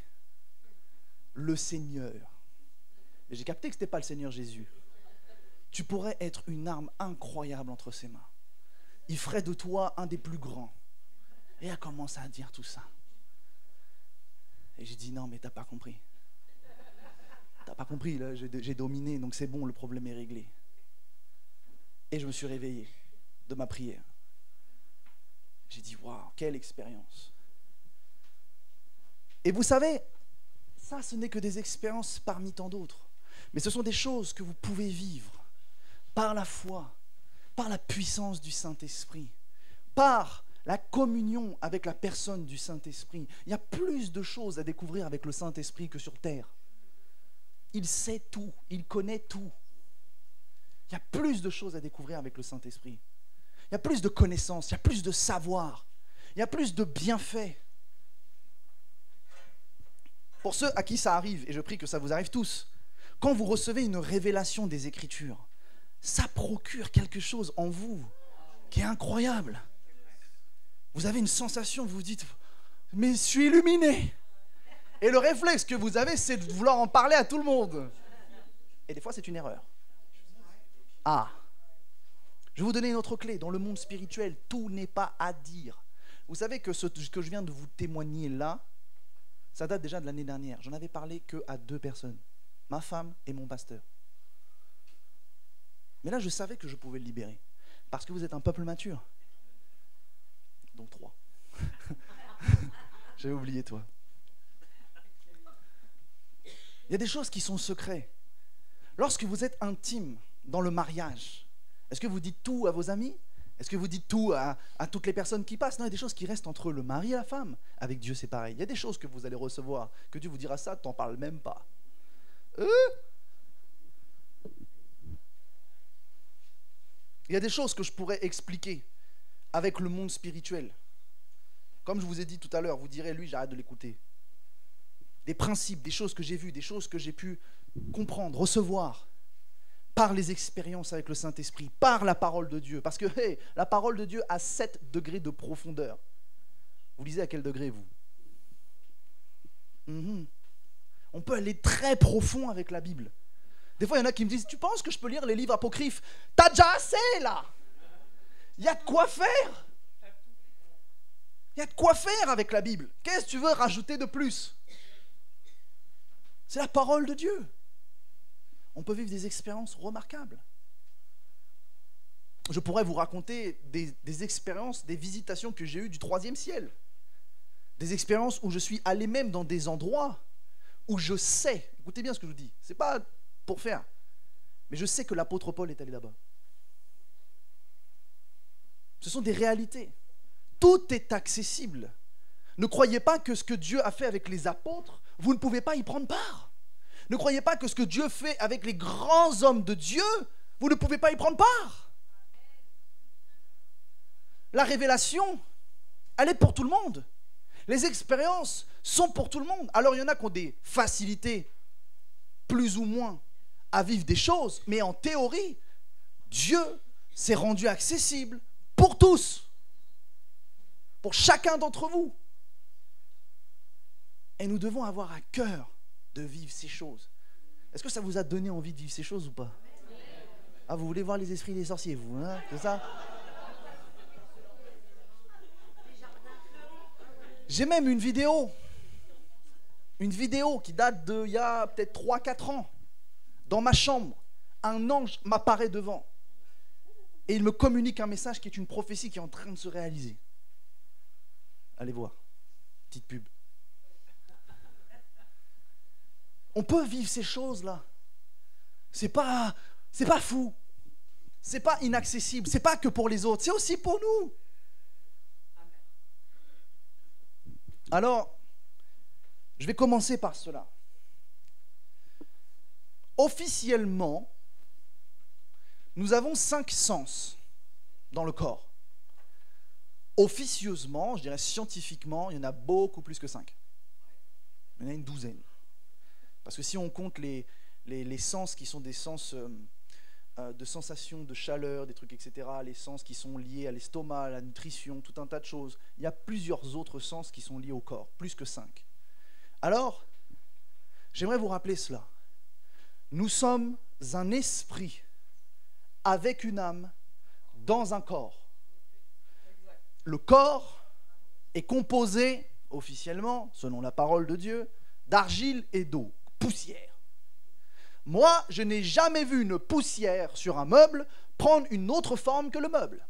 le Seigneur, et j'ai capté que ce n'était pas le Seigneur Jésus, tu pourrais être une arme incroyable entre ses mains. Il ferait de toi un des plus grands. Et elle commence à dire tout ça. Et j'ai dit, non, mais t'as pas compris. T'as pas compris, là, j'ai dominé, donc c'est bon, le problème est réglé. Et je me suis réveillé de ma prière. J'ai dit, waouh, quelle expérience. Et vous savez, ça, ce n'est que des expériences parmi tant d'autres. Mais ce sont des choses que vous pouvez vivre par la foi, par la puissance du Saint-Esprit, par la communion avec la personne du Saint-Esprit. Il y a plus de choses à découvrir avec le Saint-Esprit que sur terre. Il sait tout, il connaît tout. Il y a plus de choses à découvrir avec le Saint-Esprit. Il y a plus de connaissances, il y a plus de savoir, il y a plus de bienfaits. Pour ceux à qui ça arrive, et je prie que ça vous arrive tous, quand vous recevez une révélation des Écritures, ça procure quelque chose en vous qui est incroyable. Vous avez une sensation, vous vous dites, mais je suis illuminé. Et le réflexe que vous avez, c'est de vouloir en parler à tout le monde. Et des fois, c'est une erreur. Ah, je vais vous donner une autre clé. Dans le monde spirituel, tout n'est pas à dire. Vous savez que ce que je viens de vous témoigner là, ça date déjà de l'année dernière. J'en avais parlé qu'à 2 personnes. Ma femme et mon pasteur. Mais là, je savais que je pouvais le libérer. Parce que vous êtes un peuple mature. Donc 3. J'avais oublié toi. Il y a des choses qui sont secrets. Lorsque vous êtes intime dans le mariage, est-ce que vous dites tout à vos amis? Est-ce que vous dites tout à toutes les personnes qui passent? Non, il y a des choses qui restent entre le mari et la femme. Avec Dieu, c'est pareil. Il y a des choses que vous allez recevoir, que Dieu vous dira ça, tu n'en parles même pas. Il y a des choses que je pourrais expliquer avec le monde spirituel. Comme je vous ai dit tout à l'heure, vous direz, lui, j'arrête de l'écouter. Des principes, des choses que j'ai vues, des choses que j'ai pu comprendre, recevoir par les expériences avec le Saint-Esprit, par la parole de Dieu. Parce que la parole de Dieu a 7 degrés de profondeur. Vous lisez à quel degré, vous? On peut aller très profond avec la Bible. Des fois, il y en a qui me disent, tu penses que je peux lire les livres apocryphes? T'as déjà assez, là. Il y a de quoi faire. Il y a de quoi faire avec la Bible. Qu'est-ce que tu veux rajouter de plus? C'est la parole de Dieu. On peut vivre des expériences remarquables. Je pourrais vous raconter des expériences, des visitations que j'ai eues du 3e ciel. Des expériences où je suis allé même dans des endroits où je sais, écoutez bien ce que je vous dis, c'est pas pour faire, mais je sais que l'apôtre Paul est allé là-bas. Ce sont des réalités. Tout est accessible. Ne croyez pas que ce que Dieu a fait avec les apôtres, vous ne pouvez pas y prendre part. Ne croyez pas que ce que Dieu fait avec les grands hommes de Dieu, vous ne pouvez pas y prendre part. La révélation, elle est pour tout le monde. Les expériences sont pour tout le monde. Alors il y en a qui ont des facilités, plus ou moins, à vivre des choses, mais en théorie, Dieu s'est rendu accessible pour tous, pour chacun d'entre vous. Et nous devons avoir à cœur de vivre ces choses. Est-ce que ça vous a donné envie de vivre ces choses ou pas? Ah, vous voulez voir les esprits des sorciers, vous, hein? C'est ça? J'ai même une vidéo qui date d'il y a peut-être 3-4 ans. Dans ma chambre, un ange m'apparaît devant et il me communique un message qui est une prophétie qui est en train de se réaliser. Allez voir, petite pub. On peut vivre ces choses-là. C'est pas fou. C'est pas inaccessible. C'est pas que pour les autres. C'est aussi pour nous. Alors, je vais commencer par cela. Officiellement, nous avons 5 sens dans le corps. Officieusement, je dirais scientifiquement, il y en a beaucoup plus que 5. Il y en a une douzaine. Parce que si on compte les sens qui sont des sens de sensation, de chaleur, des trucs, etc., les sens qui sont liés à l'estomac, à la nutrition, tout un tas de choses, il y a plusieurs autres sens qui sont liés au corps, plus que 5. Alors, j'aimerais vous rappeler cela. Nous sommes un esprit avec une âme dans un corps. Le corps est composé, officiellement, selon la parole de Dieu, d'argile et d'eau, poussière. Moi, je n'ai jamais vu une poussière sur un meuble prendre une autre forme que le meuble.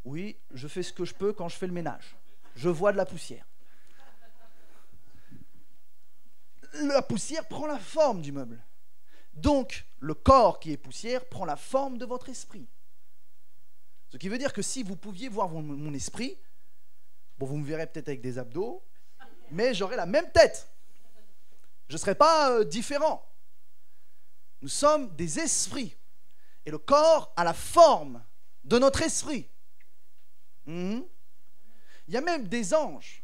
Oui, je fais ce que je peux quand je fais le ménage. Je vois de la poussière. La poussière prend la forme du meuble. Donc, le corps qui est poussière prend la forme de votre esprit. Ce qui veut dire que si vous pouviez voir mon esprit, bon, vous me verrez peut-être avec des abdos, mais j'aurai la même tête. Je ne serai pas différent. Nous sommes des esprits. Et le corps a la forme de notre esprit. Il y a même des anges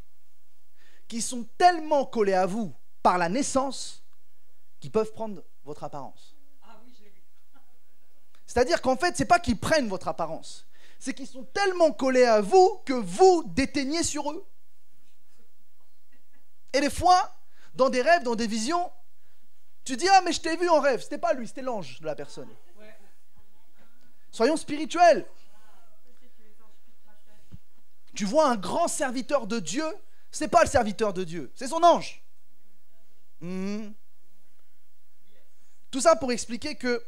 qui sont tellement collés à vous par la naissance qu'ils peuvent prendre votre apparence. C'est-à-dire qu'en fait, ce n'est pas qu'ils prennent votre apparence. C'est qu'ils sont tellement collés à vous que vous déteignez sur eux. Et des fois, dans des rêves, dans des visions, tu dis « Ah, mais je t'ai vu en rêve. » C'était pas lui, c'était l'ange de la personne. Soyons spirituels. Tu vois un grand serviteur de Dieu, ce n'est pas le serviteur de Dieu, c'est son ange. Tout ça pour expliquer que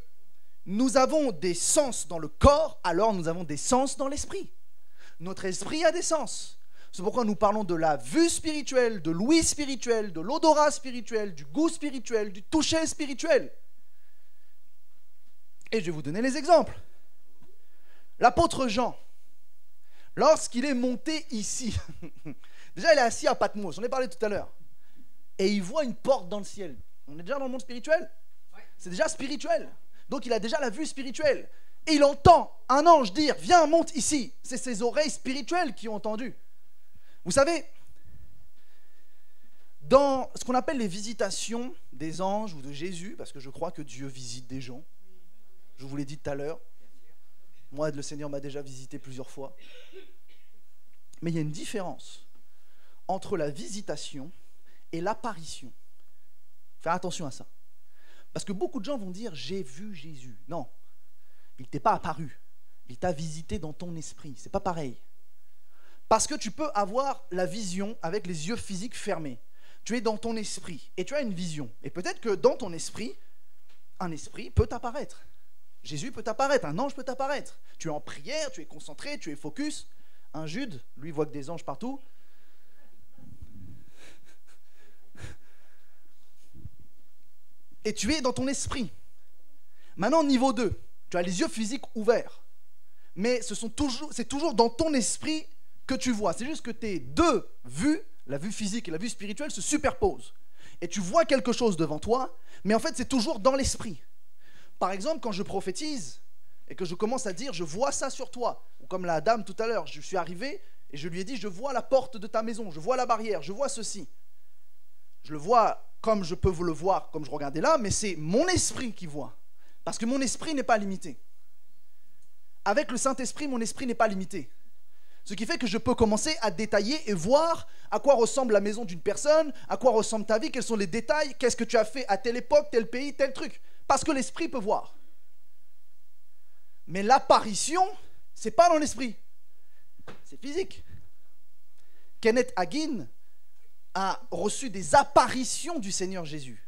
nous avons des sens dans le corps, alors nous avons des sens dans l'esprit. Notre esprit a des sens. C'est pourquoi nous parlons de la vue spirituelle, de l'ouïe spirituelle, de l'odorat spirituel, du goût spirituel, du toucher spirituel. Et je vais vous donner les exemples. L'apôtre Jean, lorsqu'il est monté ici, déjà il est assis à Patmos, on en a parlé tout à l'heure, et il voit une porte dans le ciel. On est déjà dans le monde spirituel. C'est déjà spirituel. Donc il a déjà la vue spirituelle. Et il entend un ange dire « Viens, monte ici ». C'est ses oreilles spirituelles qui ont entendu. Vous savez, dans ce qu'on appelle les visitations des anges ou de Jésus, parce que je crois que Dieu visite des gens, je vous l'ai dit tout à l'heure, moi le Seigneur m'a déjà visité plusieurs fois, mais il y a une différence entre la visitation et l'apparition. Faire attention à ça. Parce que beaucoup de gens vont dire « j'ai vu Jésus ». Non, il ne t'est pas apparu. Il t'a visité dans ton esprit. C'est pas pareil. Parce que tu peux avoir la vision avec les yeux physiques fermés. Tu es dans ton esprit et tu as une vision. Et peut-être que dans ton esprit, un esprit peut t'apparaître. Jésus peut t'apparaître, un ange peut t'apparaître. Tu es en prière, tu es concentré, tu es focus. Un Jude, lui, voit que des anges partout. Et tu es dans ton esprit. Maintenant, niveau 2, tu as les yeux physiques ouverts. Mais c'est toujours dans ton esprit que tu vois. C'est juste que tes deux vues, la vue physique et la vue spirituelle, se superposent. Et tu vois quelque chose devant toi, mais en fait, c'est toujours dans l'esprit. Par exemple, quand je prophétise et que je commence à dire « je vois ça sur toi », ou comme la dame tout à l'heure, je suis arrivé et je lui ai dit « je vois la porte de ta maison, je vois la barrière, je vois ceci ». Je le vois comme je peux vous le voir, comme je regardais là, mais c'est mon esprit qui voit. Parce que mon esprit n'est pas limité. Avec le Saint-Esprit, mon esprit n'est pas limité. Ce qui fait que je peux commencer à détailler et voir à quoi ressemble la maison d'une personne, à quoi ressemble ta vie, quels sont les détails, qu'est-ce que tu as fait à telle époque, tel pays, tel truc. Parce que l'esprit peut voir. Mais l'apparition, c'est pas dans l'esprit. C'est physique. Kenneth Hagin a reçu des apparitions du Seigneur Jésus.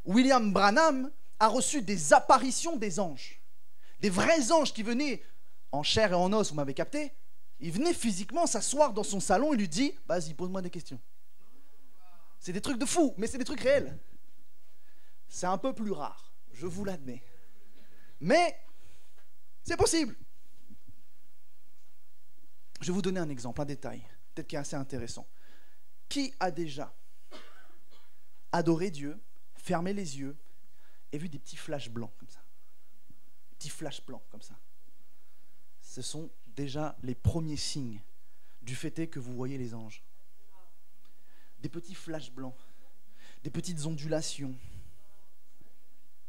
William Branham a reçu des apparitions des anges. Des vrais anges qui venaient en chair et en os, vous m'avez capté. Il venait physiquement s'asseoir dans son salon et lui dit « Vas-y, pose-moi des questions. » C'est des trucs de fou, mais c'est des trucs réels. C'est un peu plus rare, je vous l'admets. Mais c'est possible. Je vais vous donner un exemple, un détail, peut-être qui est assez intéressant. Qui a déjà adoré Dieu, fermé les yeux et vu des petits flashs blancs comme ça? Petits flashs blancs comme ça. Ce sont déjà les premiers signes du fait est que vous voyez les anges. Des petits flashs blancs, des petites ondulations.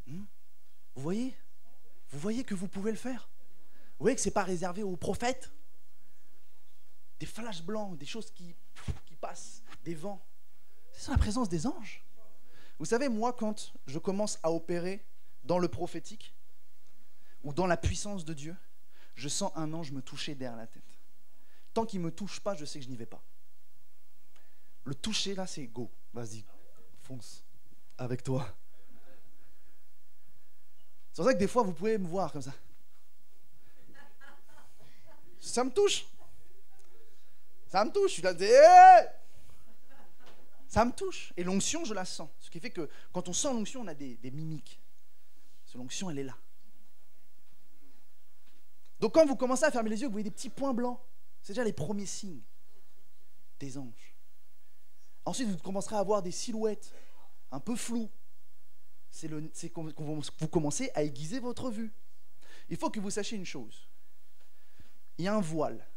Vous voyez? Vous voyez que vous pouvez le faire? Vous voyez que ce n'est pas réservé aux prophètes? Des flashs blancs, des choses qui passent, des vents. C'est la présence des anges. Vous savez, moi, quand je commence à opérer dans le prophétique ou dans la puissance de Dieu, je sens un ange me toucher derrière la tête. Tant qu'il ne me touche pas, je sais que je n'y vais pas. Le toucher, là, c'est go. Vas-y, fonce avec toi. C'est pour ça que des fois, vous pouvez me voir comme ça. Ça me touche. Ça me touche. Je suis là, hey! Ça me touche. Et l'onction, je la sens. Ce qui fait que quand on sent l'onction, on a des mimiques. Parce que l'onction, elle est là. Donc quand vous commencez à fermer les yeux, vous voyez des petits points blancs. C'est déjà les premiers signes des anges. Ensuite, vous commencerez à avoir des silhouettes un peu floues. C'est quand vous commencez à aiguiser votre vue. Il faut que vous sachiez une chose. Il y a un voile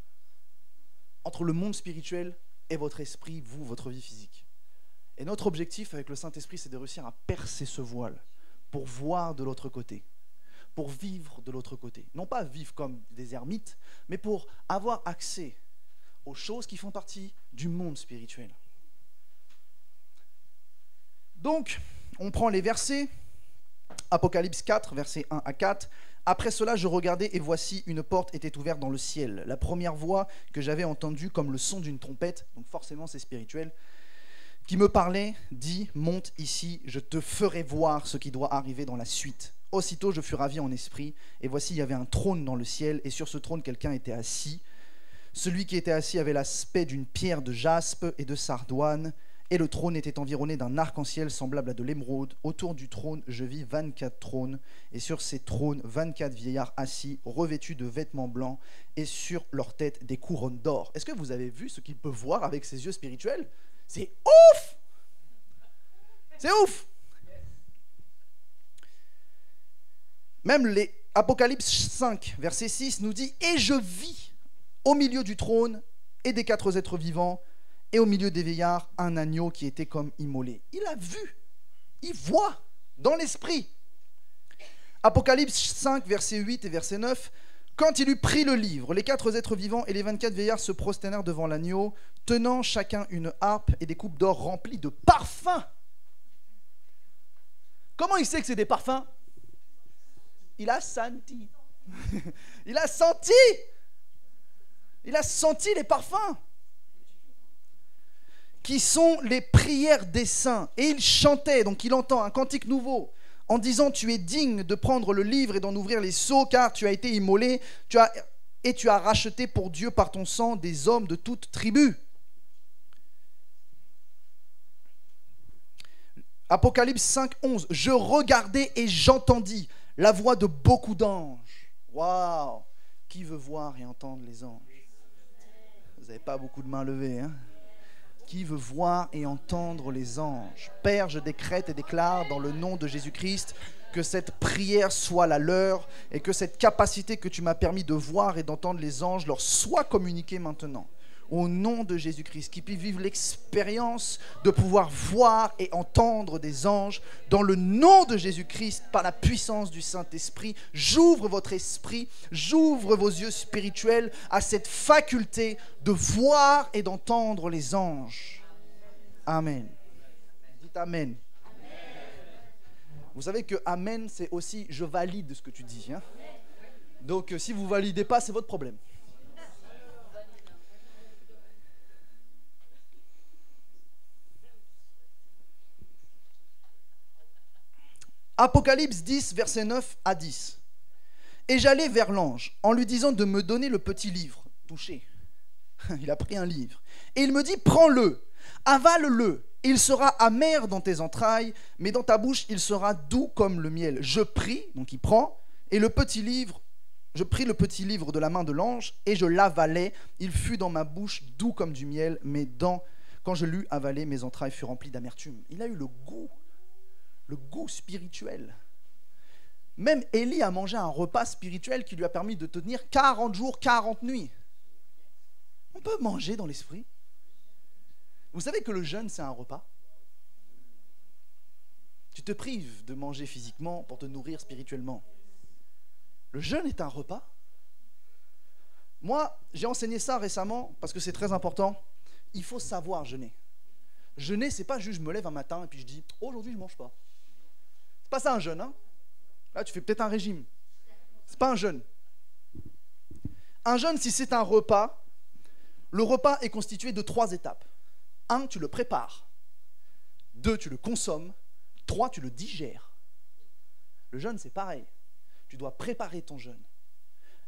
entre le monde spirituel et votre esprit, vous, votre vie physique. Et notre objectif avec le Saint-Esprit, c'est de réussir à percer ce voile pour voir de l'autre côté, pour vivre de l'autre côté. Non pas vivre comme des ermites, mais pour avoir accès aux choses qui font partie du monde spirituel. Donc, on prend les versets, Apocalypse 4, versets 1 à 4. Après cela, je regardais et voici une porte était ouverte dans le ciel. La première voix que j'avais entendue comme le son d'une trompette, donc forcément c'est spirituel, qui me parlait, dit, monte ici, je te ferai voir ce qui doit arriver dans la suite. Aussitôt je fus ravi en esprit, et voici il y avait un trône dans le ciel, et sur ce trône quelqu'un était assis. Celui qui était assis avait l'aspect d'une pierre de jaspe et de sardoine, et le trône était environné d'un arc-en-ciel semblable à de l'émeraude. Autour du trône, je vis 24 trônes, et sur ces trônes, 24 vieillards assis, revêtus de vêtements blancs, et sur leur tête des couronnes d'or. Est-ce que vous avez vu ce qu'il peut voir avec ses yeux spirituels? C'est ouf! C'est ouf! Même les Apocalypse 5, verset 6 nous dit « Et je vis au milieu du trône et des 4 êtres vivants, et au milieu des vieillards, un agneau qui était comme immolé. » Il a vu, il voit dans l'esprit. Apocalypse 5, verset 8 et verset 9. Quand il eut pris le livre, les 4 êtres vivants et les 24 vieillards se prosternèrent devant l'agneau, tenant chacun une harpe et des coupes d'or remplies de parfums, Comment il sait que c'est des parfums? Il a senti. Il a senti. Il a senti les parfums. Qui sont les prières des saints. Et il chantait, donc il entend un cantique nouveau, en disant, tu es digne de prendre le livre et d'en ouvrir les sceaux, car tu as été immolé, tu as racheté pour Dieu par ton sang des hommes de toute tribu. Apocalypse 5, 11. Je regardai et j'entendis la voix de beaucoup d'anges. Waouh! Qui veut voir et entendre les anges? Vous n'avez pas beaucoup de mains levées, hein? Qui veut voir et entendre les anges? Père, je décrète et déclare dans le nom de Jésus-Christ que cette prière soit la leur et que cette capacité que tu m'as permis de voir et d'entendre les anges leur soit communiquée maintenant. Au nom de Jésus-Christ, qu'ils puissent vivre l'expérience de pouvoir voir et entendre des anges. Dans le nom de Jésus-Christ, par la puissance du Saint-Esprit, j'ouvre votre esprit, j'ouvre vos yeux spirituels à cette faculté de voir et d'entendre les anges. Amen. Dites Amen. Vous savez que Amen, c'est aussi je valide ce que tu dis. Hein? Donc si vous ne validez pas, c'est votre problème. Apocalypse 10, versets 9 à 10. Et j'allai vers l'ange en lui disant de me donner le petit livre. Touché. Il a pris un livre. Et il me dit, prends-le, avale-le. Il sera amer dans tes entrailles, mais dans ta bouche, il sera doux comme le miel. Je pris, donc il prend, et je pris le petit livre de la main de l'ange, et je l'avalai. Il fut dans ma bouche doux comme du miel, mais quand je l'eus avalé, mes entrailles furent remplies d'amertume. Il a eu le goût spirituel. Même Élie a mangé un repas spirituel qui lui a permis de tenir 40 jours, 40 nuits. On peut manger dans l'esprit. Vous savez que le jeûne, c'est un repas. Tu te prives de manger physiquement pour te nourrir spirituellement. Le jeûne est un repas. Moi, j'ai enseigné ça récemment parce que c'est très important. Il faut savoir jeûner. Jeûner, c'est pas juste je me lève un matin et puis je dis aujourd'hui je mange pas. C'est pas ça un jeûne, hein? Là, tu fais peut-être un régime. C'est pas un jeûne. Un jeûne, si c'est un repas, le repas est constitué de 3 étapes. 1, tu le prépares. 2, tu le consommes. 3, tu le digères. Le jeûne, c'est pareil. Tu dois préparer ton jeûne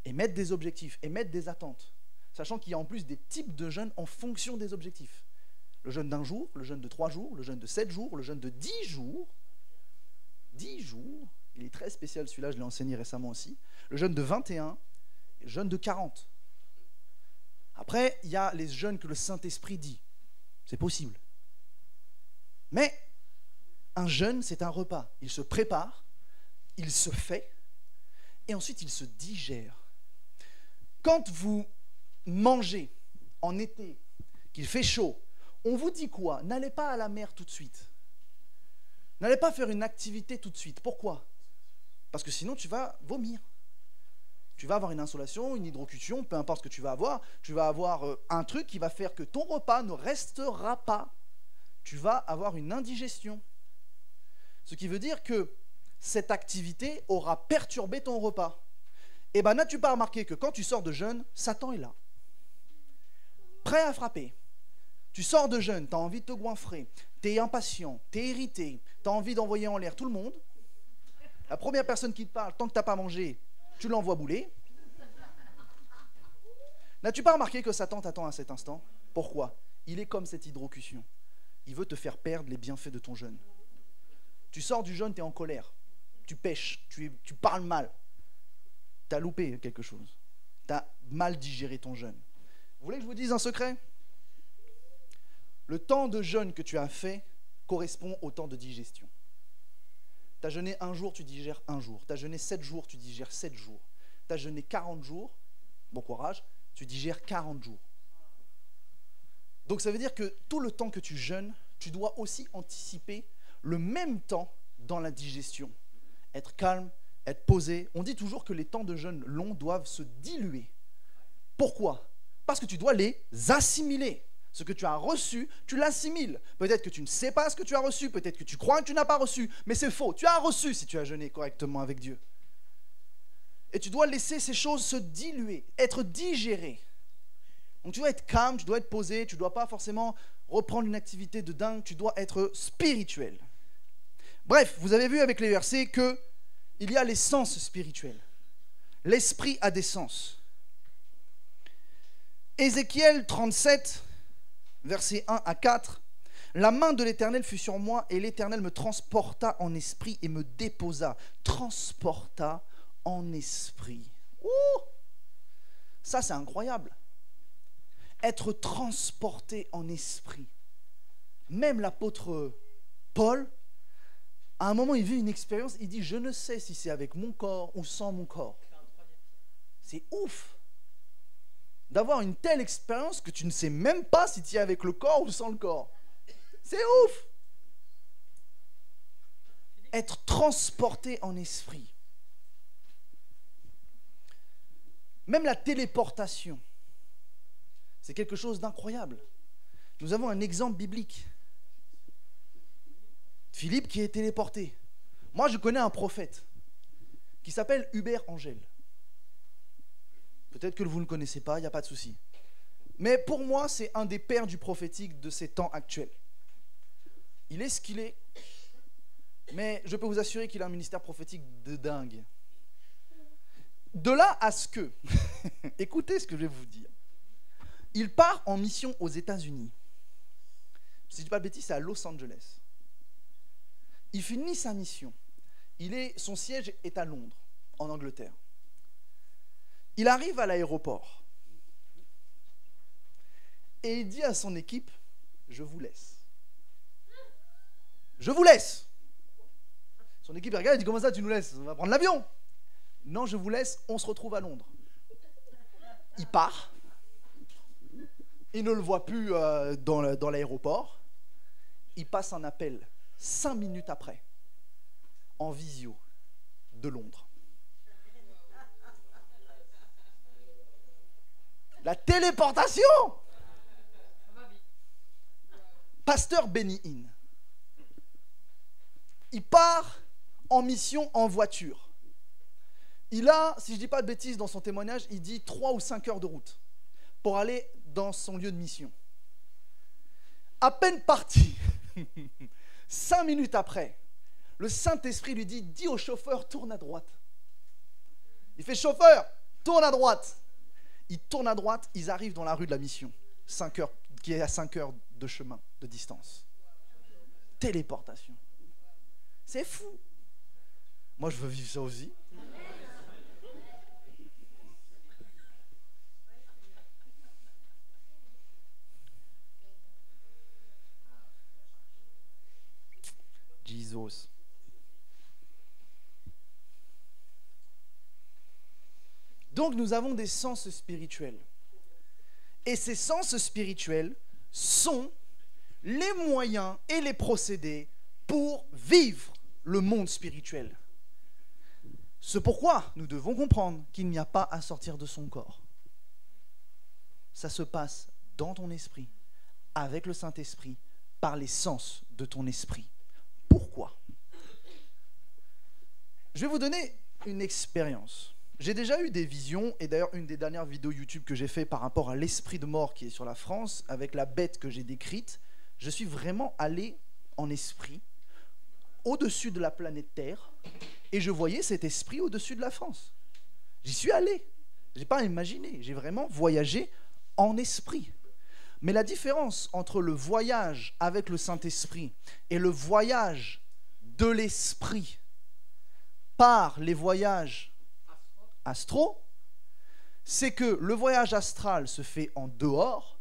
et mettre des objectifs et mettre des attentes, sachant qu'il y a en plus des types de jeûnes en fonction des objectifs. Le jeûne d'1 jour, le jeûne de 3 jours, le jeûne de 7 jours, le jeûne de 10 jours. 10 jours. Il est très spécial celui-là, je l'ai enseigné récemment aussi. Le jeûne de 21 et le jeûne de 40. Après, il y a les jeûnes que le Saint-Esprit dit. C'est possible. Mais un jeûne, c'est un repas. Il se prépare, il se fait, et ensuite il se digère. Quand vous mangez en été, qu'il fait chaud, on vous dit quoi? N'allez pas à la mer tout de suite. N'allez pas faire une activité tout de suite. Pourquoi? Parce que sinon tu vas vomir. Tu vas avoir une insolation, une hydrocution, peu importe ce que tu vas avoir un truc qui va faire que ton repas ne restera pas. Tu vas avoir une indigestion. Ce qui veut dire que cette activité aura perturbé ton repas. Et bien, n'as-tu pas remarqué que quand tu sors de jeûne, Satan est là, prêt à frapper. Tu sors de jeûne, tu as envie de te goinfrer, tu es impatient, tu es irrité, tu as envie d'envoyer en l'air tout le monde. La première personne qui te parle, tant que tu n'as pas mangé, tu l'envoies bouler. N'as-tu pas remarqué que Satan t'attend à cet instant? Pourquoi? Il est comme cette hydrocution. Il veut te faire perdre les bienfaits de ton jeûne. Tu sors du jeûne, tu es en colère, tu pèches, tu parles mal. Tu as loupé quelque chose. Tu as mal digéré ton jeûne. Vous voulez que je vous dise un secret? Le temps de jeûne que tu as fait correspond au temps de digestion. Tu as jeûné 1 jour, tu digères 1 jour. Tu as jeûné 7 jours, tu digères 7 jours. Tu as jeûné 40 jours, bon courage, tu digères 40 jours. Donc ça veut dire que tout le temps que tu jeûnes, tu dois aussi anticiper le même temps dans la digestion. Être calme, être posé. On dit toujours que les temps de jeûne longs doivent se diluer. Pourquoi? Parce que tu dois les assimiler. Ce que tu as reçu, tu l'assimiles. Peut-être que tu ne sais pas ce que tu as reçu, peut-être que tu crois que tu n'as pas reçu, mais c'est faux. Tu as reçu si tu as jeûné correctement avec Dieu. Et tu dois laisser ces choses se diluer, être digérées. Donc tu dois être calme, tu dois être posé, tu ne dois pas forcément reprendre une activité de dingue, tu dois être spirituel. Bref, vous avez vu avec les versets qu'il y a les sens spirituels. L'esprit a des sens. Ézéchiel 37, versets 1 à 4. La main de l'Éternel fut sur moi et l'Éternel me transporta en esprit et me déposa. Transporta en esprit. Ouh! Ça, c'est incroyable. Être transporté en esprit. Même l'apôtre Paul, à un moment, il vit une expérience, il dit, je ne sais si c'est avec mon corps ou sans mon corps. C'est ouf d'avoir une telle expérience que tu ne sais même pas si tu es avec le corps ou sans le corps. C'est ouf. Être transporté en esprit. Même la téléportation, c'est quelque chose d'incroyable. Nous avons un exemple biblique. Philippe qui est téléporté. Moi, je connais un prophète qui s'appelle Hubert Angel. Peut-être que vous ne le connaissez pas, il n'y a pas de souci. Mais pour moi, c'est un des pères du prophétique de ces temps actuels. Il est ce qu'il est, mais je peux vous assurer qu'il a un ministère prophétique de dingue. De là à ce que, écoutez ce que je vais vous dire, il part en mission aux États-Unis. Si je ne dis pas de bêtises, c'est à Los Angeles. Il finit sa mission. Son siège est à Londres, en Angleterre. Il arrive à l'aéroport et il dit à son équipe, je vous laisse. Je vous laisse. Son équipe regarde et dit, comment ça tu nous laisses? On va prendre l'avion. Non, je vous laisse, on se retrouve à Londres. Il part. Il ne le voit plus dans l'aéroport. Il passe un appel 5 minutes après, en visio, de Londres. La téléportation. Pasteur Benny Hinn. Il part en mission en voiture. Il a, si je ne dis pas de bêtises dans son témoignage, il dit 3 ou 5 heures de route pour aller dans son lieu de mission. À peine parti, 5 minutes après, le Saint-Esprit lui dit, dis au chauffeur, tourne à droite. Il fait, chauffeur, tourne à droite. Il tourne à droite, ils arrivent dans la rue de la mission, 5 heures, qui est à 5 heures de chemin, de distance. Téléportation. C'est fou. Moi, je veux vivre ça aussi. Jesus. Donc nous avons des sens spirituels. Et ces sens spirituels sont les moyens et les procédés pour vivre le monde spirituel. C'est pourquoi nous devons comprendre qu'il n'y a pas à sortir de son corps. Ça se passe dans ton esprit, avec le Saint-Esprit, par les sens de ton esprit. Pourquoi? Je vais vous donner une expérience. J'ai déjà eu des visions, et d'ailleurs une des dernières vidéos YouTube que j'ai fait par rapport à l'esprit de mort qui est sur la France, avec la bête que j'ai décrite, je suis vraiment allé en esprit au-dessus de la planète Terre, et je voyais cet esprit au-dessus de la France. J'y suis allé, je n'ai pas imaginé, j'ai vraiment voyagé en esprit. Mais la différence entre le voyage avec le Saint-Esprit et le voyage de l'esprit par les voyages astraux, c'est que le voyage astral se fait en dehors,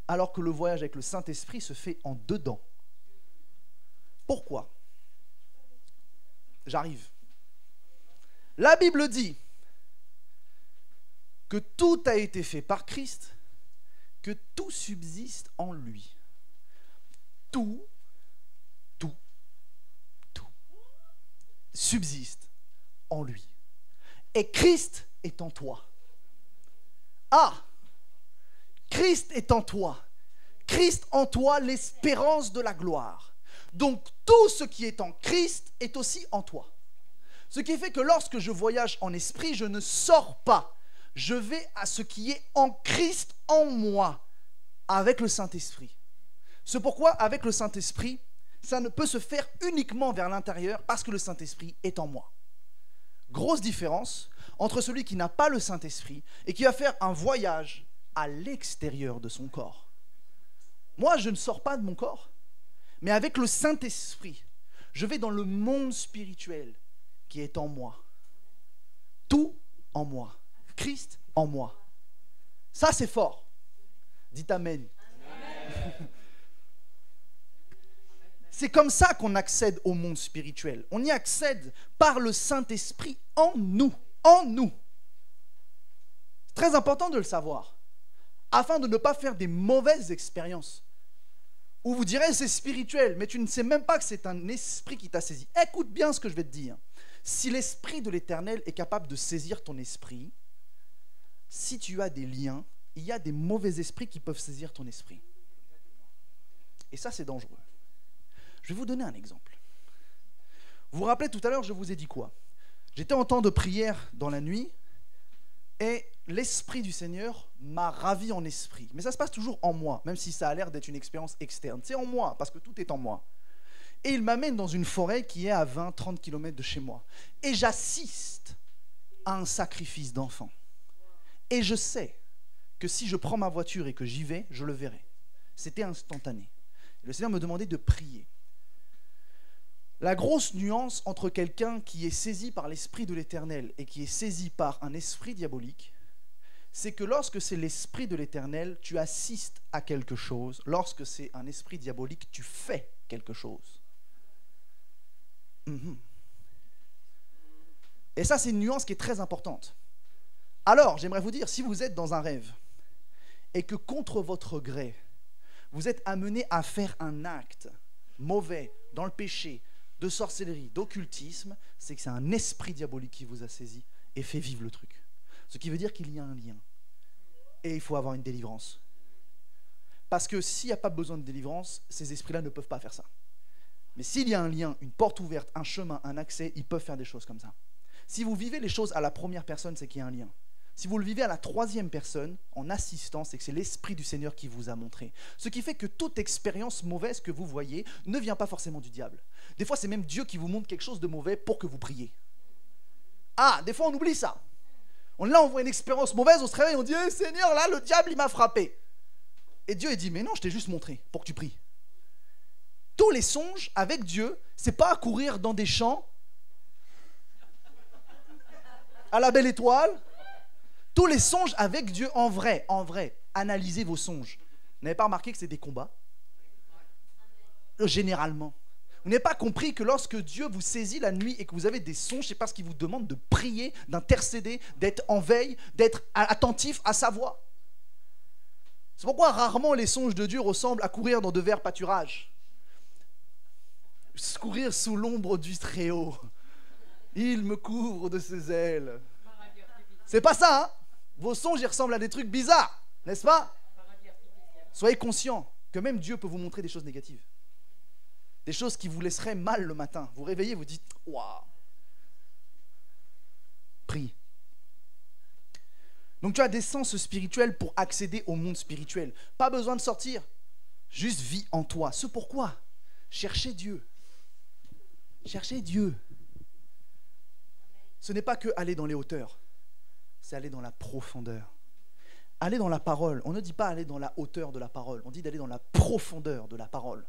alors que le voyage avec le Saint-Esprit se fait en dedans. Pourquoi? J'arrive. La Bible dit que tout a été fait par Christ, que tout subsiste en lui. Tout subsiste en lui. Et Christ est en toi. Ah! Christ est en toi. Christ en toi, l'espérance de la gloire. Donc tout ce qui est en Christ est aussi en toi. Ce qui fait que lorsque je voyage en esprit, je ne sors pas. Je vais à ce qui est en Christ en moi, avec le Saint-Esprit. C'est pourquoi, avec le Saint-Esprit, ça ne peut se faire uniquement vers l'intérieur parce que le Saint-Esprit est en moi. Grosse différence entre celui qui n'a pas le Saint-Esprit et qui va faire un voyage à l'extérieur de son corps. Moi, je ne sors pas de mon corps, mais avec le Saint-Esprit, je vais dans le monde spirituel qui est en moi. Tout en moi. Christ en moi. Ça, c'est fort. Dites Amen. Amen. C'est comme ça qu'on accède au monde spirituel. On y accède par le Saint-Esprit en nous. En nous. C'est très important de le savoir, afin de ne pas faire des mauvaises expériences. Où vous direz c'est spirituel, mais tu ne sais même pas que c'est un esprit qui t'a saisi. Écoute bien ce que je vais te dire. Si l'Esprit de l'Éternel est capable de saisir ton esprit, si tu as des liens, il y a des mauvais esprits qui peuvent saisir ton esprit. Et ça, c'est dangereux. Je vais vous donner un exemple. Vous vous rappelez tout à l'heure, je vous ai dit quoi? J'étais en temps de prière dans la nuit et l'Esprit du Seigneur m'a ravi en esprit. Mais ça se passe toujours en moi, même si ça a l'air d'être une expérience externe. C'est en moi, parce que tout est en moi. Et il m'amène dans une forêt qui est à 20-30 km de chez moi. Et j'assiste à un sacrifice d'enfant. Et je sais que si je prends ma voiture et que j'y vais, je le verrai. C'était instantané. Le Seigneur me demandait de prier. La grosse nuance entre quelqu'un qui est saisi par l'Esprit de l'Éternel et qui est saisi par un esprit diabolique, c'est que lorsque c'est l'Esprit de l'Éternel, tu assistes à quelque chose. Lorsque c'est un esprit diabolique, tu fais quelque chose. Et ça, c'est une nuance qui est très importante. Alors, j'aimerais vous dire, si vous êtes dans un rêve et que contre votre gré, vous êtes amené à faire un acte mauvais, dans le péché, de sorcellerie, d'occultisme, c'est que c'est un esprit diabolique qui vous a saisi et fait vivre le truc. Ce qui veut dire qu'il y a un lien. Et il faut avoir une délivrance. Parce que s'il n'y a pas besoin de délivrance, ces esprits-là ne peuvent pas faire ça. Mais s'il y a un lien, une porte ouverte, un chemin, un accès, ils peuvent faire des choses comme ça. Si vous vivez les choses à la première personne, c'est qu'il y a un lien. Si vous le vivez à la troisième personne, en assistant, c'est que c'est l'Esprit du Seigneur qui vous a montré. Ce qui fait que toute expérience mauvaise que vous voyez ne vient pas forcément du diable. Des fois, c'est même Dieu qui vous montre quelque chose de mauvais pour que vous priez. Ah, des fois, on oublie ça. Là, on voit une expérience mauvaise, on se réveille, on dit hey, Seigneur, là, le diable, il m'a frappé. Et Dieu, il dit mais non, je t'ai juste montré pour que tu pries. Tous les songes avec Dieu, c'est pas à courir dans des champs à la belle étoile. Tous les songes avec Dieu en vrai, analysez vos songes. Vous n'avez pas remarqué que c'est des combats? Généralement. Vous n'avez pas compris que lorsque Dieu vous saisit la nuit et que vous avez des songes, c'est parce qu'il vous demande de prier, d'intercéder, d'être en veille, d'être attentif à sa voix. C'est pourquoi rarement les songes de Dieu ressemblent à courir dans de verts pâturages. Courir sous l'ombre du Très-Haut. Il me couvre de ses ailes. C'est pas ça, hein? Vos songes, ils ressemblent à des trucs bizarres, n'est-ce pas? Soyez conscients que même Dieu peut vous montrer des choses négatives. Des choses qui vous laisseraient mal le matin. Vous réveillez, vous dites « Waouh !» Prie. Donc tu as des sens spirituels pour accéder au monde spirituel. Pas besoin de sortir. Juste vis en toi. C'est pourquoi cherchez Dieu. Cherchez Dieu. Ce n'est pas que aller dans les hauteurs. C'est aller dans la profondeur. Aller dans la parole. On ne dit pas aller dans la hauteur de la parole. On dit d'aller dans la profondeur de la parole.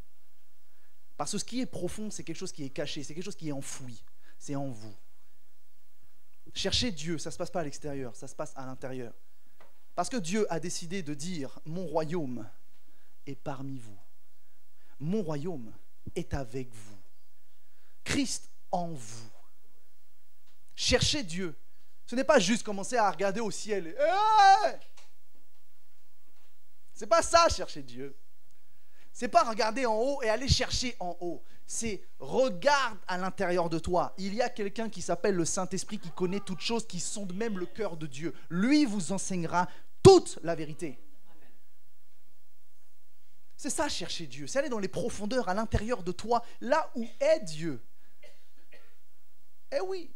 Parce que ce qui est profond, c'est quelque chose qui est caché. C'est quelque chose qui est enfoui. C'est en vous. Chercher Dieu, ça ne se passe pas à l'extérieur. Ça se passe à l'intérieur. Parce que Dieu a décidé de dire « Mon royaume est parmi vous. Mon royaume est avec vous. Christ en vous. » Chercher Dieu. Ce n'est pas juste commencer à regarder au ciel et hey! C'est pas ça, chercher Dieu. C'est pas regarder en haut et aller chercher en haut. C'est regarde à l'intérieur de toi. Il y a quelqu'un qui s'appelle le Saint-Esprit qui connaît toutes choses, qui sonde même le cœur de Dieu. Lui vous enseignera toute la vérité. C'est ça, chercher Dieu. C'est aller dans les profondeurs, à l'intérieur de toi, là où est Dieu. Eh oui.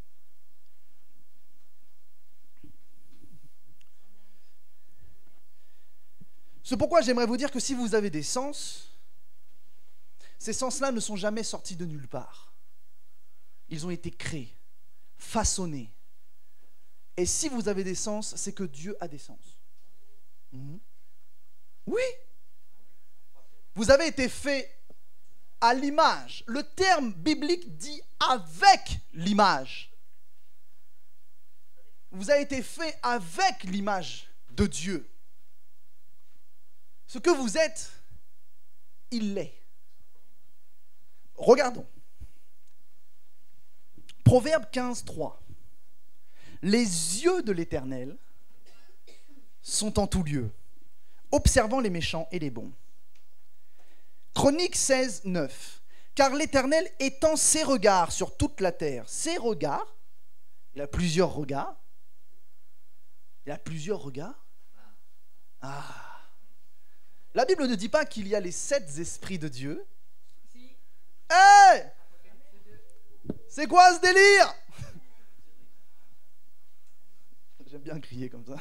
C'est pourquoi j'aimerais vous dire que si vous avez des sens, ces sens-là ne sont jamais sortis de nulle part. Ils ont été créés, façonnés. Et si vous avez des sens, c'est que Dieu a des sens. Oui. Vous avez été fait à l'image. Le terme biblique dit avec l'image. Vous avez été fait avec l'image de Dieu. Ce que vous êtes, il l'est. Regardons. Proverbe 15, 3. Les yeux de l'Éternel sont en tout lieu, observant les méchants et les bons. Chronique 16, 9. Car l'Éternel étend ses regards sur toute la terre. Ses regards, il a plusieurs regards. Il a plusieurs regards. Ah. La Bible ne dit pas qu'il y a les 7 esprits de Dieu. Hey! C'est quoi ce délire? J'aime bien crier comme ça.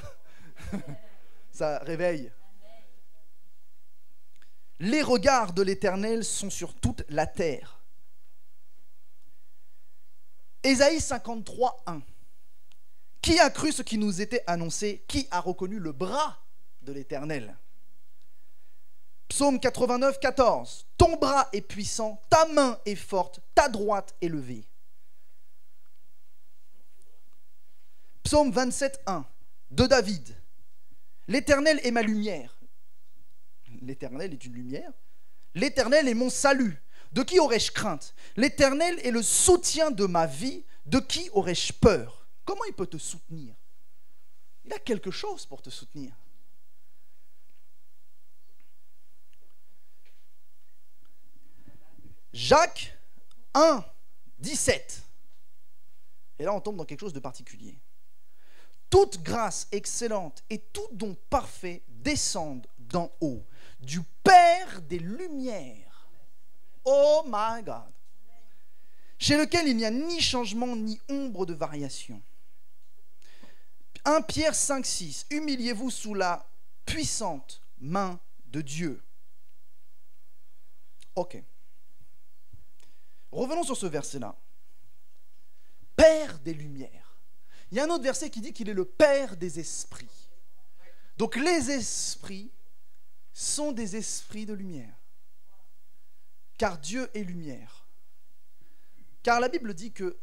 Ça réveille. Les regards de l'Éternel sont sur toute la terre. Ésaïe 53, 1. Qui a cru ce qui nous était annoncé? Qui a reconnu le bras de l'Éternel? Psaume 89, 14. Ton bras est puissant, ta main est forte, ta droite est levée. Psaume 27, 1 de David. L'Éternel est ma lumière. L'Éternel est une lumière. L'Éternel est mon salut. De qui aurais-je crainte? L'Éternel est le soutien de ma vie. De qui aurais-je peur? Comment il peut te soutenir? Il a quelque chose pour te soutenir. Jacques 1, 17. Et là, on tombe dans quelque chose de particulier. Toute grâce excellente et tout don parfait descendent d'en haut, du Père des Lumières. Oh my God. Chez lequel il n'y a ni changement ni ombre de variation. 1 Pierre 5, 6. Humiliez-vous sous la puissante main de Dieu. Ok. Revenons sur ce verset-là. Père des Lumières. Il y a un autre verset qui dit qu'il est le Père des esprits. Donc les esprits sont des esprits de lumière. Car Dieu est lumière. Car la Bible dit que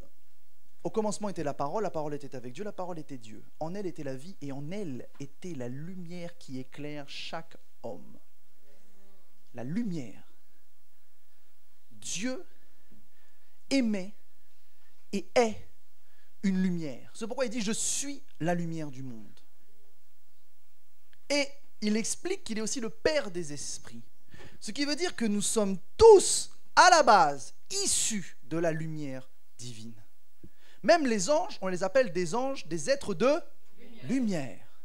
au commencement était la parole était avec Dieu, la parole était Dieu. En elle était la vie et en elle était la lumière qui éclaire chaque homme. La lumière. Dieu aimait et est une lumière. C'est pourquoi il dit « Je suis la lumière du monde ». Et il explique qu'il est aussi le Père des esprits. Ce qui veut dire que nous sommes tous, à la base, issus de la lumière divine. Même les anges, on les appelle des anges, des êtres de lumière.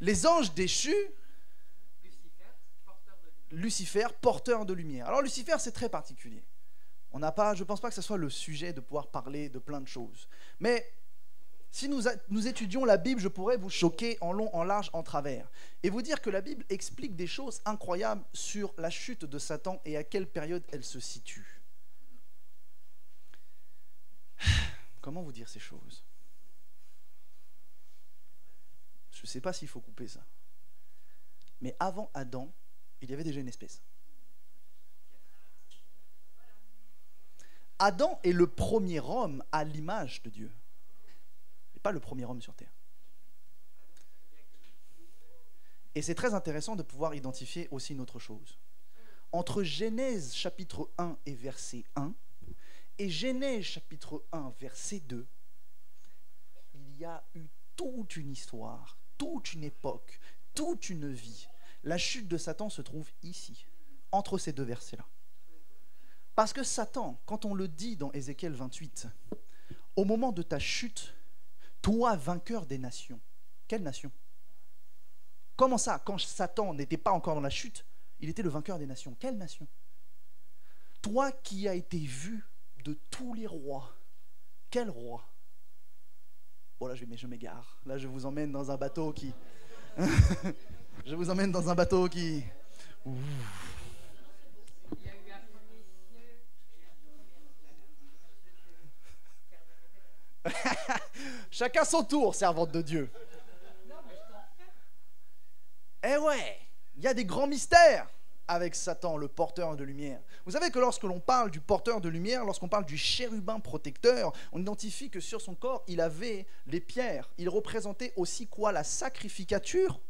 Les anges déchus, Lucifer, porteur de lumière. Alors Lucifer, c'est très particulier. Je ne pense pas que ce soit le sujet de pouvoir parler de plein de choses. Mais si nous étudions la Bible, je pourrais vous choquer en long, en large, en travers. Et vous dire que la Bible explique des choses incroyables sur la chute de Satan et à quelle période elle se situe. Comment vous dire ces choses? Je ne sais pas s'il faut couper ça. Mais avant Adam, il y avait déjà une espèce. Adam est le premier homme à l'image de Dieu. Et pas le premier homme sur terre. Et c'est très intéressant de pouvoir identifier aussi une autre chose. Entre Genèse chapitre 1 et verset 1 et Genèse chapitre 1 verset 2, il y a eu toute une histoire, toute une époque, toute une vie. La chute de Satan se trouve ici, entre ces deux versets-là. Parce que Satan, quand on le dit dans Ézéchiel 28, au moment de ta chute, toi vainqueur des nations, quelle nation? Comment ça? Quand Satan n'était pas encore dans la chute, il était le vainqueur des nations. Quelle nation? Toi qui as été vu de tous les rois, quel roi? Bon là je m'égare. Là je vous emmène dans un bateau qui... je vous emmène dans un bateau qui... Ouh. Chacun son tour, servante de Dieu. Eh ouais, il y a des grands mystères avec Satan, le porteur de lumière. Vous savez que lorsque l'on parle du porteur de lumière, lorsqu'on parle du chérubin protecteur, on identifie que sur son corps, il avait les pierres. Il représentait aussi quoi? La sacrificature.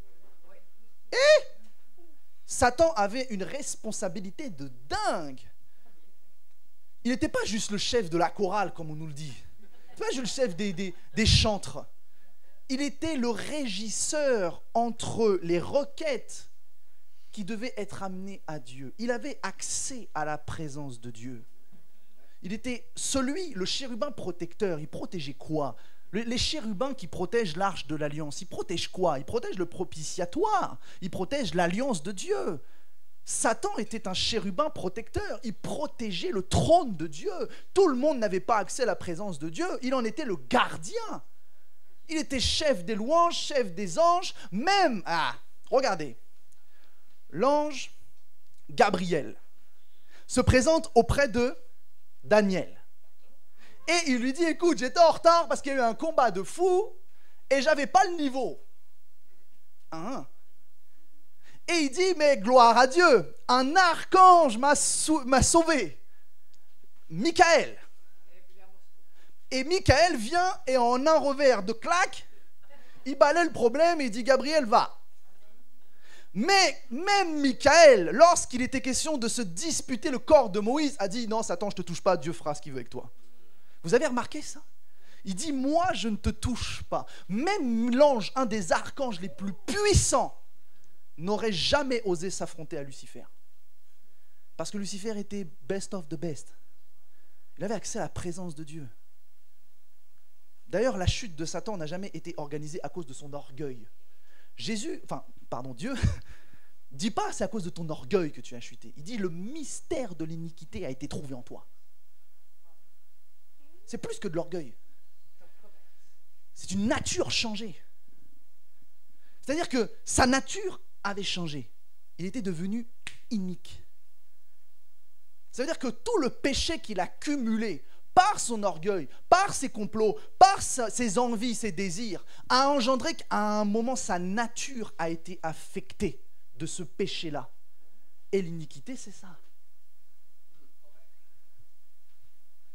Et Satan avait une responsabilité de dingue. Il n'était pas juste le chef de la chorale, comme on nous le dit. Il n'était pas juste le chef des chantres. Il était le régisseur entre les requêtes qui devaient être amenées à Dieu. Il avait accès à la présence de Dieu. Il était le chérubin protecteur. Il protégeait quoi? Les chérubins qui protègent l'arche de l'alliance, ils protègent quoi? Ils protègent le propitiatoire. Ils protègent l'alliance de Dieu. Satan était un chérubin protecteur. Il protégeait le trône de Dieu. Tout le monde n'avait pas accès à la présence de Dieu. Il en était le gardien. Il était chef des louanges, chef des anges, même... regardez. L'ange Gabriel se présente auprès de Daniel. Et il lui dit, écoute, j'étais en retard parce qu'il y a eu un combat de fou et j'avais pas le niveau. Et il dit, mais gloire à Dieu, un archange m'a sauvé. Michael. Et Michael vient et en un revers de claque, il balaie le problème et il dit, Gabriel, va. Mais même Michael, lorsqu'il était question de se disputer le corps de Moïse, a dit, non, Satan, je ne te touche pas, Dieu fera ce qu'il veut avec toi. Vous avez remarqué ça? Il dit, moi, je ne te touche pas. Même l'ange, un des archanges les plus puissants, n'aurait jamais osé s'affronter à Lucifer. Parce que Lucifer était best of the best. Il avait accès à la présence de Dieu. D'ailleurs, la chute de Satan n'a jamais été organisée à cause de son orgueil. Dieu, dit pas c'est à cause de ton orgueil que tu as chuté. Il dit le mystère de l'iniquité a été trouvé en toi. C'est plus que de l'orgueil. C'est une nature changée. C'est-à-dire que sa nature avait changé. Il était devenu inique. Ça veut dire que tout le péché qu'il a cumulé par son orgueil, par ses complots, par ses envies, ses désirs, a engendré qu'à un moment, sa nature a été affectée de ce péché-là. Et l'iniquité, c'est ça.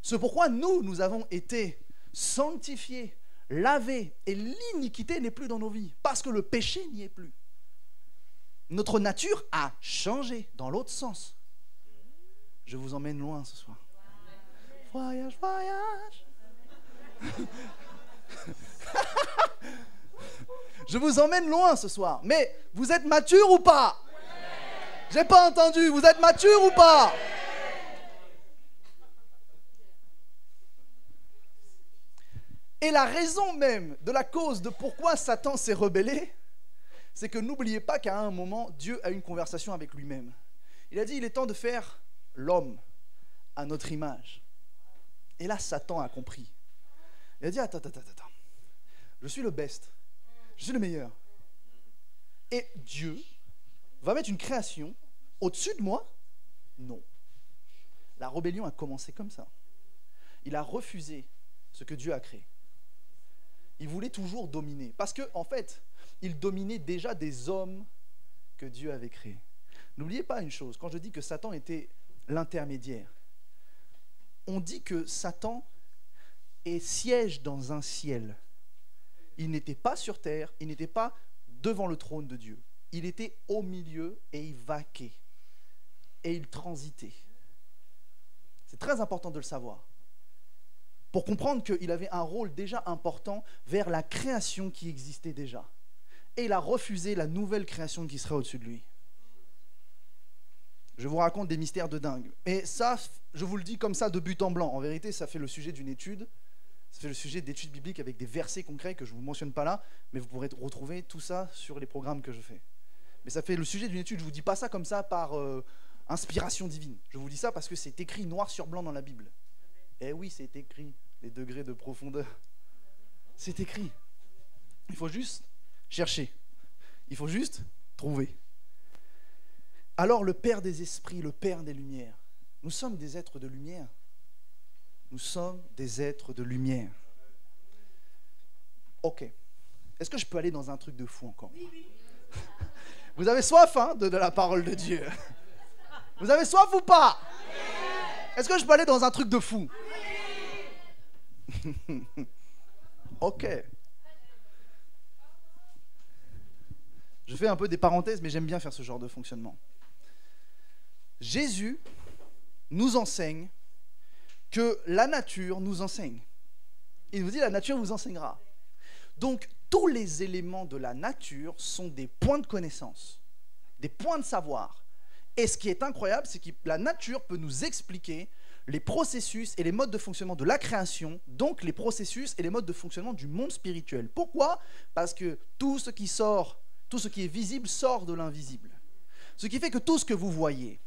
C'est pourquoi nous avons été sanctifiés, lavés, et l'iniquité n'est plus dans nos vies, parce que le péché n'y est plus. Notre nature a changé dans l'autre sens. Je vous emmène loin ce soir. Voyage, voyage. Je vous emmène loin ce soir. Mais vous êtes mature ou pas? J'ai pas entendu. Vous êtes mature ou pas? Et la raison même de la cause de pourquoi Satan s'est rebellé, c'est que n'oubliez pas qu'à un moment, Dieu a eu une conversation avec lui-même. Il a dit, il est temps de faire l'homme à notre image. Et là, Satan a compris. Il a dit, attends. Je suis le best. Je suis le meilleur. Et Dieu va mettre une création au-dessus de moi? Non. La rébellion a commencé comme ça. Il a refusé ce que Dieu a créé. Il voulait toujours dominer. Parce qu'en fait, il dominait déjà des hommes que Dieu avait créés. N'oubliez pas une chose, quand je dis que Satan était l'intermédiaire, on dit que Satan siège dans un ciel. Il n'était pas sur terre, il n'était pas devant le trône de Dieu. Il était au milieu et il vaquait. Et il transitait. C'est très important de le savoir. Pour comprendre qu'il avait un rôle déjà important vers la création qui existait déjà. Et il a refusé la nouvelle création qui serait au-dessus de lui. Je vous raconte des mystères de dingue. Et ça, je vous le dis comme ça de but en blanc. En vérité, ça fait le sujet d'une étude. Ça fait le sujet d'études bibliques avec des versets concrets que je ne vous mentionne pas là, mais vous pourrez retrouver tout ça sur les programmes que je fais. Mais ça fait le sujet d'une étude, je ne vous dis pas ça comme ça par inspiration divine. Je vous dis ça parce que c'est écrit noir sur blanc dans la Bible. Eh oui, c'est écrit, les degrés de profondeur. C'est écrit. Il faut juste chercher. Il faut juste trouver. Alors le Père des esprits, le Père des lumières, nous sommes des êtres de lumière. Nous sommes des êtres de lumière. Ok. Est-ce que je peux aller dans un truc de fou encore? Vous avez soif hein, de la parole de Dieu? Vous avez soif ou pas? Est-ce que je peux aller dans un truc de fou? Ok. Je fais un peu des parenthèses, mais j'aime bien faire ce genre de fonctionnement. Jésus nous enseigne que la nature nous enseigne. Il nous dit la nature vous enseignera. Donc tous les éléments de la nature sont des points de connaissance, des points de savoir. Et ce qui est incroyable, c'est que la nature peut nous expliquer les processus et les modes de fonctionnement de la création, donc les processus et les modes de fonctionnement du monde spirituel. Pourquoi? Parce que tout ce qui est visible sort de l'invisible. Ce qui fait que tout ce que vous voyez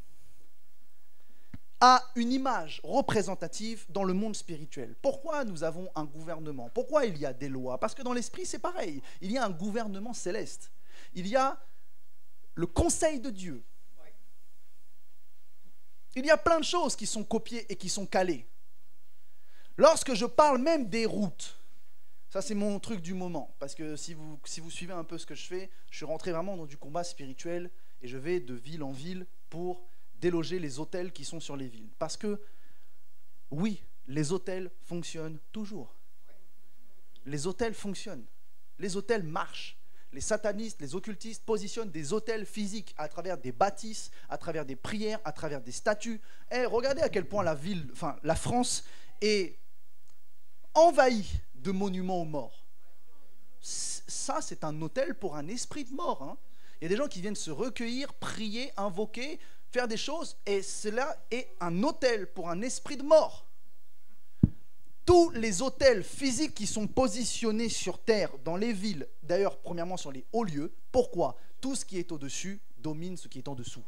a une image représentative dans le monde spirituel. Pourquoi nous avons un gouvernement? Pourquoi il y a des lois? Parce que dans l'esprit, c'est pareil. Il y a un gouvernement céleste. Il y a le conseil de Dieu. Il y a plein de choses qui sont copiées et qui sont calées. Lorsque je parle même des routes, ça c'est mon truc du moment, parce que si vous suivez un peu ce que je fais, je suis rentré vraiment dans du combat spirituel et je vais de ville en ville pour déloger les autels qui sont sur les villes. Parce que, oui, les autels fonctionnent toujours. Les autels fonctionnent. Les autels marchent. Les satanistes, les occultistes positionnent des autels physiques à travers des bâtisses, à travers des prières, à travers des statues. Et regardez à quel point la France est envahie de monuments aux morts. Ça, c'est un autel pour un esprit de mort. Hein. Il y a des gens qui viennent se recueillir, prier, invoquer, faire des choses, et cela est un autel pour un esprit de mort. Tous les autels physiques qui sont positionnés sur terre, dans les villes, d'ailleurs, premièrement sur les hauts lieux, pourquoi? Tout ce qui est au-dessus domine ce qui est en dessous.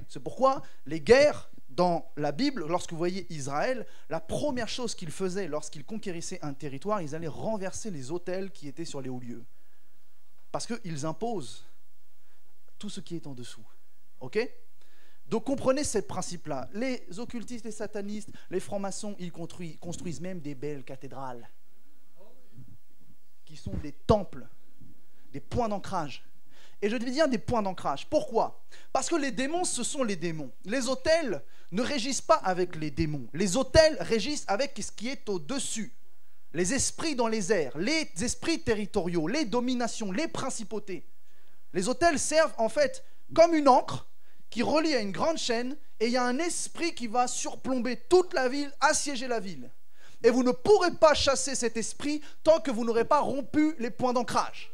C'est pourquoi les guerres dans la Bible, lorsque vous voyez Israël, la première chose qu'ils faisaient lorsqu'ils conquérissaient un territoire, ils allaient renverser les autels qui étaient sur les hauts lieux. Parce qu'ils imposent tout ce qui est en dessous. Ok ? Donc comprenez ce principe-là. Les occultistes, les satanistes, les francs-maçons, ils construisent même des belles cathédrales qui sont des temples, des points d'ancrage. Et je devais dire des points d'ancrage. Pourquoi? Parce que les démons, ce sont les démons. Les autels ne régissent pas avec les démons. Les autels régissent avec ce qui est au-dessus. Les esprits dans les airs, les esprits territoriaux, les dominations, les principautés. Les autels servent en fait comme une ancre qui relie à une grande chaîne, et il y a un esprit qui va surplomber toute la ville, assiéger la ville. Et vous ne pourrez pas chasser cet esprit tant que vous n'aurez pas rompu les points d'ancrage.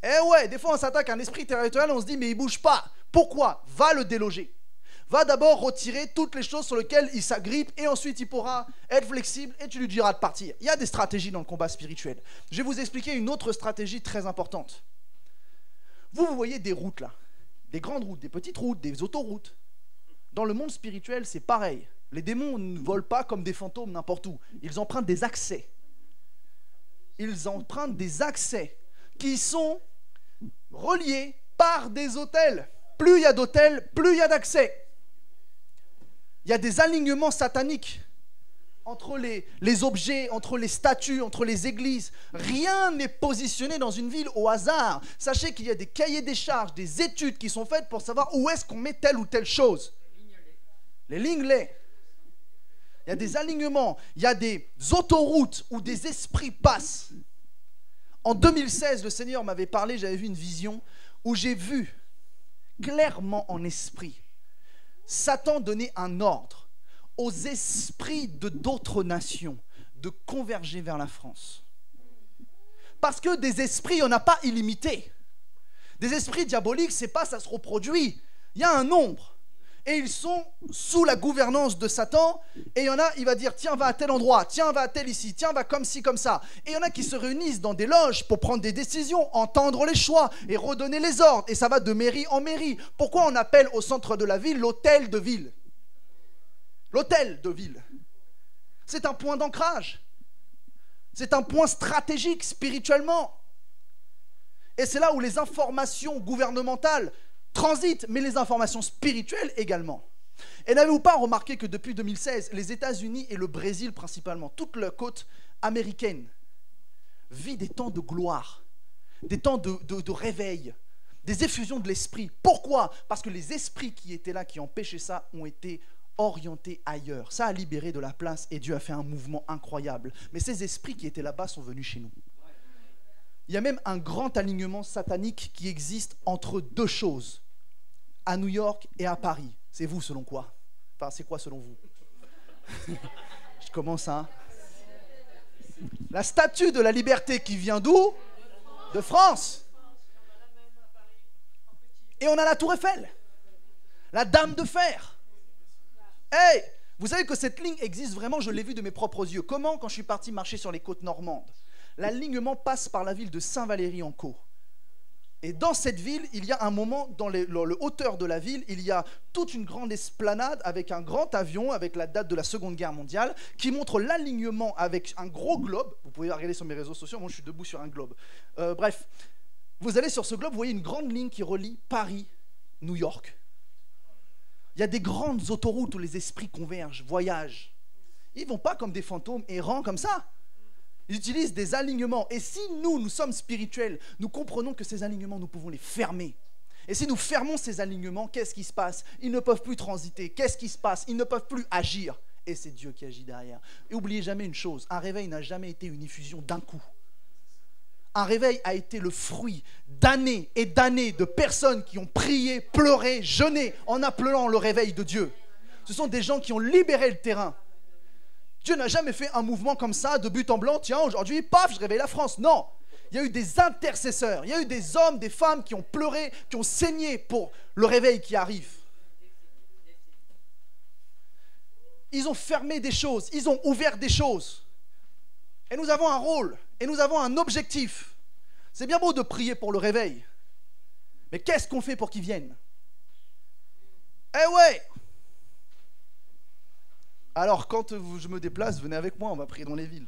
Eh ouais, des fois on s'attaque à un esprit territorial, on se dit mais il ne bouge pas. Pourquoi? Va le déloger. Va d'abord retirer toutes les choses sur lesquelles il s'agrippe, et ensuite il pourra être flexible et tu lui diras de partir. Il y a des stratégies dans le combat spirituel. Je vais vous expliquer une autre stratégie très importante. Vous voyez des routes là. Des grandes routes, des petites routes, des autoroutes. Dans le monde spirituel, c'est pareil. Les démons ne volent pas comme des fantômes n'importe où. Ils empruntent des accès. Ils empruntent des accès qui sont reliés par des autels. Plus il y a d'autels, plus il y a d'accès. Il y a des alignements sataniques entre les objets, entre les statues, entre les églises. Rien n'est positionné dans une ville au hasard. Sachez qu'il y a des cahiers des charges, des études qui sont faites pour savoir où est-ce qu'on met telle ou telle chose. Les lignes. Il y a des alignements, il y a des autoroutes où des esprits passent. En 2016, le Seigneur m'avait parlé, j'avais vu une vision où j'ai vu clairement en esprit Satan donner un ordre aux esprits de d'autres nations de converger vers la France. Parce que des esprits, il n'y en a pas illimité. Des esprits diaboliques, c'est pas ça se reproduit. Il y a un nombre. et ils sont sous la gouvernance de Satan. Et il y en a, il va dire, tiens, va à tel endroit, tiens, va à tel ici, tiens, va comme ci, comme ça. Et il y en a qui se réunissent dans des loges pour prendre des décisions, entendre les choix et redonner les ordres. Et ça va de mairie en mairie. Pourquoi on appelle au centre de la ville l'hôtel de ville? L'hôtel de ville. C'est un point d'ancrage. C'est un point stratégique spirituellement. Et c'est là où les informations gouvernementales transitent, mais les informations spirituelles également. Et n'avez-vous pas remarqué que depuis 2016, les États-Unis et le Brésil principalement, toute la côte américaine, vit des temps de gloire, des temps de réveil, des effusions de l'esprit. Pourquoi? Parce que les esprits qui étaient là, qui empêchaient ça, ont été orientés ailleurs. Ça a libéré de la place et Dieu a fait un mouvement incroyable. Mais ces esprits qui étaient là-bas sont venus chez nous. Il y a même un grand alignement satanique qui existe entre deux choses, à New York et à Paris. C'est vous selon quoi? Enfin, c'est quoi selon vous? Je commence à... La statue de la liberté qui vient d'où? De France. Et on a la Tour Eiffel, la Dame de Fer. Hey, vous savez que cette ligne existe vraiment, je l'ai vu de mes propres yeux. Comment? Quand je suis parti marcher sur les côtes normandes. L'alignement passe par la ville de Saint-Valery-en-Caux. Et dans cette ville, il y a un moment, dans le hauteur de la ville, il y a toute une grande esplanade avec un grand avion, avec la date de la Seconde Guerre mondiale, qui montre l'alignement avec un gros globe. Vous pouvez regarder sur mes réseaux sociaux, moi je suis debout sur un globe. Bref, vous allez sur ce globe, vous voyez une grande ligne qui relie Paris, New York. Il y a des grandes autoroutes où les esprits convergent, voyagent. Ils ne vont pas comme des fantômes errants comme ça. Ils utilisent des alignements. Et si nous sommes spirituels, nous comprenons que ces alignements, nous pouvons les fermer. Et si nous fermons ces alignements, qu'est-ce qui se passe? Ils ne peuvent plus transiter. Qu'est-ce qui se passe? Ils ne peuvent plus agir. Et c'est Dieu qui agit derrière. Et n'oubliez jamais une chose, un réveil n'a jamais été une effusion d'un coup. Un réveil a été le fruit d'années et d'années de personnes qui ont prié, pleuré, jeûné en appelant le réveil de Dieu. Ce sont des gens qui ont libéré le terrain. Dieu n'a jamais fait un mouvement comme ça, de but en blanc, tiens, aujourd'hui, paf, je réveille la France. Non, il y a eu des intercesseurs, il y a eu des hommes, des femmes qui ont pleuré, qui ont saigné pour le réveil qui arrive. Ils ont fermé des choses, ils ont ouvert des choses. Et nous avons un rôle, et nous avons un objectif. C'est bien beau de prier pour le réveil, mais qu'est-ce qu'on fait pour qu'ils viennent? Eh ouais! Alors, quand je me déplace, venez avec moi, on va prier dans les villes.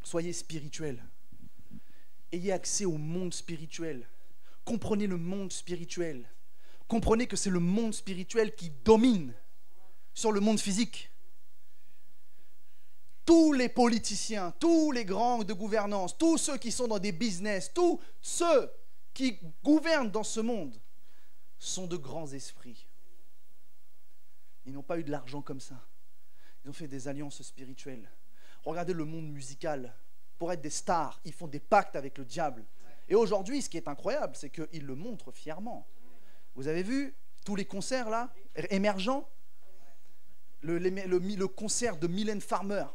Soyez spirituels. Ayez accès au monde spirituel. Comprenez le monde spirituel. Comprenez que c'est le monde spirituel qui domine sur le monde physique. Tous les politiciens, tous les grands de gouvernance, tous ceux qui sont dans des business, tous ceux qui gouvernent dans ce monde sont de grands esprits. Ils n'ont pas eu de l'argent comme ça. Ils ont fait des alliances spirituelles. Regardez le monde musical. Pour être des stars, ils font des pactes avec le diable. Et aujourd'hui, ce qui est incroyable, c'est qu'ils le montrent fièrement. Vous avez vu tous les concerts là, émergents? Le concert de Mylène Farmer,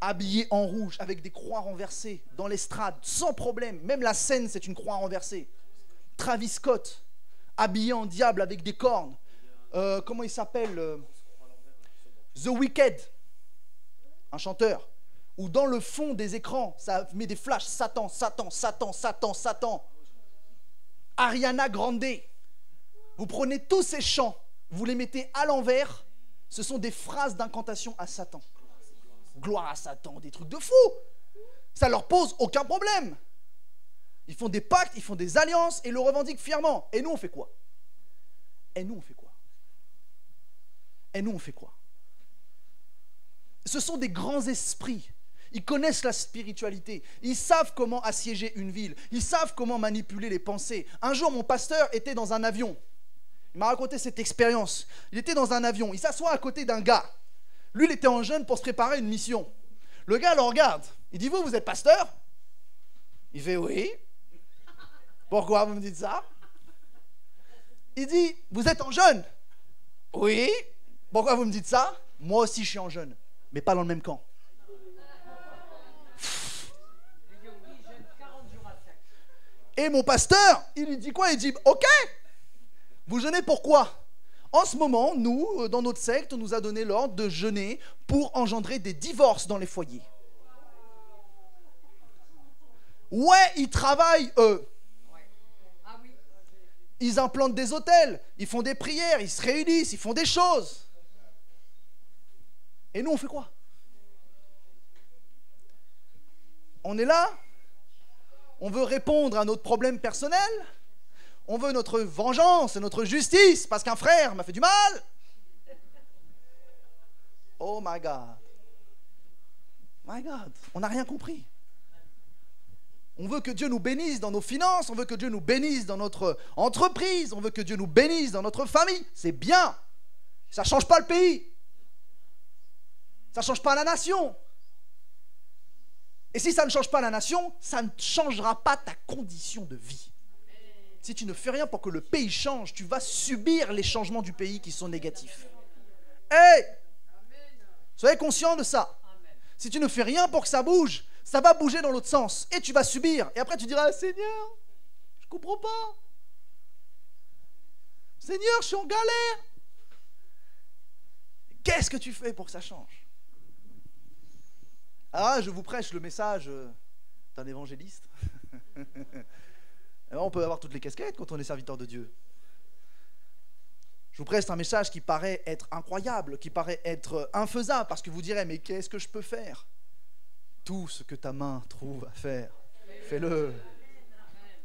habillée en rouge, avec des croix renversées, dans l'estrade, sans problème. Même la scène, c'est une croix renversée. Travis Scott, habillé en diable avec des cornes. Comment il s'appelle? The Weeknd, un chanteur, où dans le fond des écrans, ça met des flashs, Satan, Satan, Satan, Satan, Satan. Ariana Grande, vous prenez tous ces chants, vous les mettez à l'envers, ce sont des phrases d'incantation à Satan. Gloire à Satan, des trucs de fou. Ça leur pose aucun problème. Ils font des pactes, ils font des alliances et le revendiquent fièrement. Et nous, on fait quoi? Et nous, on fait quoi? Et nous, on fait quoi? Ce sont des grands esprits. Ils connaissent la spiritualité. Ils savent comment assiéger une ville. Ils savent comment manipuler les pensées. Un jour, mon pasteur était dans un avion. Il m'a raconté cette expérience. Il était dans un avion. Il s'assoit à côté d'un gars. Lui, il était en jeûne pour se préparer à une mission. Le gars le regarde. Il dit, vous êtes pasteur? Il fait, oui. Pourquoi vous me dites ça? Il dit, vous êtes en jeûne? Oui. Pourquoi vous me dites ça? Moi aussi, je suis en jeûne, mais pas dans le même camp. Et mon pasteur, il lui dit quoi? Il dit, ok, vous jeûnez pourquoi? En ce moment, nous, dans notre secte, on nous a donné l'ordre de jeûner pour engendrer des divorces dans les foyers. Ouais, ils travaillent, eux. Ils implantent des hôtels, ils font des prières, ils se réunissent, ils font des choses. Et nous, on fait quoi? On est là, on veut répondre à notre problème personnel, on veut notre vengeance et notre justice parce qu'un frère m'a fait du mal. Oh my God. My God, on n'a rien compris. On veut que Dieu nous bénisse dans nos finances, on veut que Dieu nous bénisse dans notre entreprise, on veut que Dieu nous bénisse dans notre famille. C'est bien. Ça ne change pas le pays. Ça ne change pas la nation. Et si ça ne change pas la nation, ça ne changera pas ta condition de vie. Si tu ne fais rien pour que le pays change, tu vas subir les changements du pays qui sont négatifs. Hey! Soyez conscient de ça. Si tu ne fais rien pour que ça bouge, ça va bouger dans l'autre sens et tu vas subir. Et après tu diras, Seigneur, je ne comprends pas. Seigneur, je suis en galère. Qu'est-ce que tu fais pour que ça change? Ah, je vous prêche le message d'un évangéliste. Alors, on peut avoir toutes les casquettes quand on est serviteur de Dieu. Je vous prêche un message qui paraît être incroyable, qui paraît être infaisable, parce que vous direz, mais qu'est-ce que je peux faire? Tout ce que ta main trouve à faire, fais-le.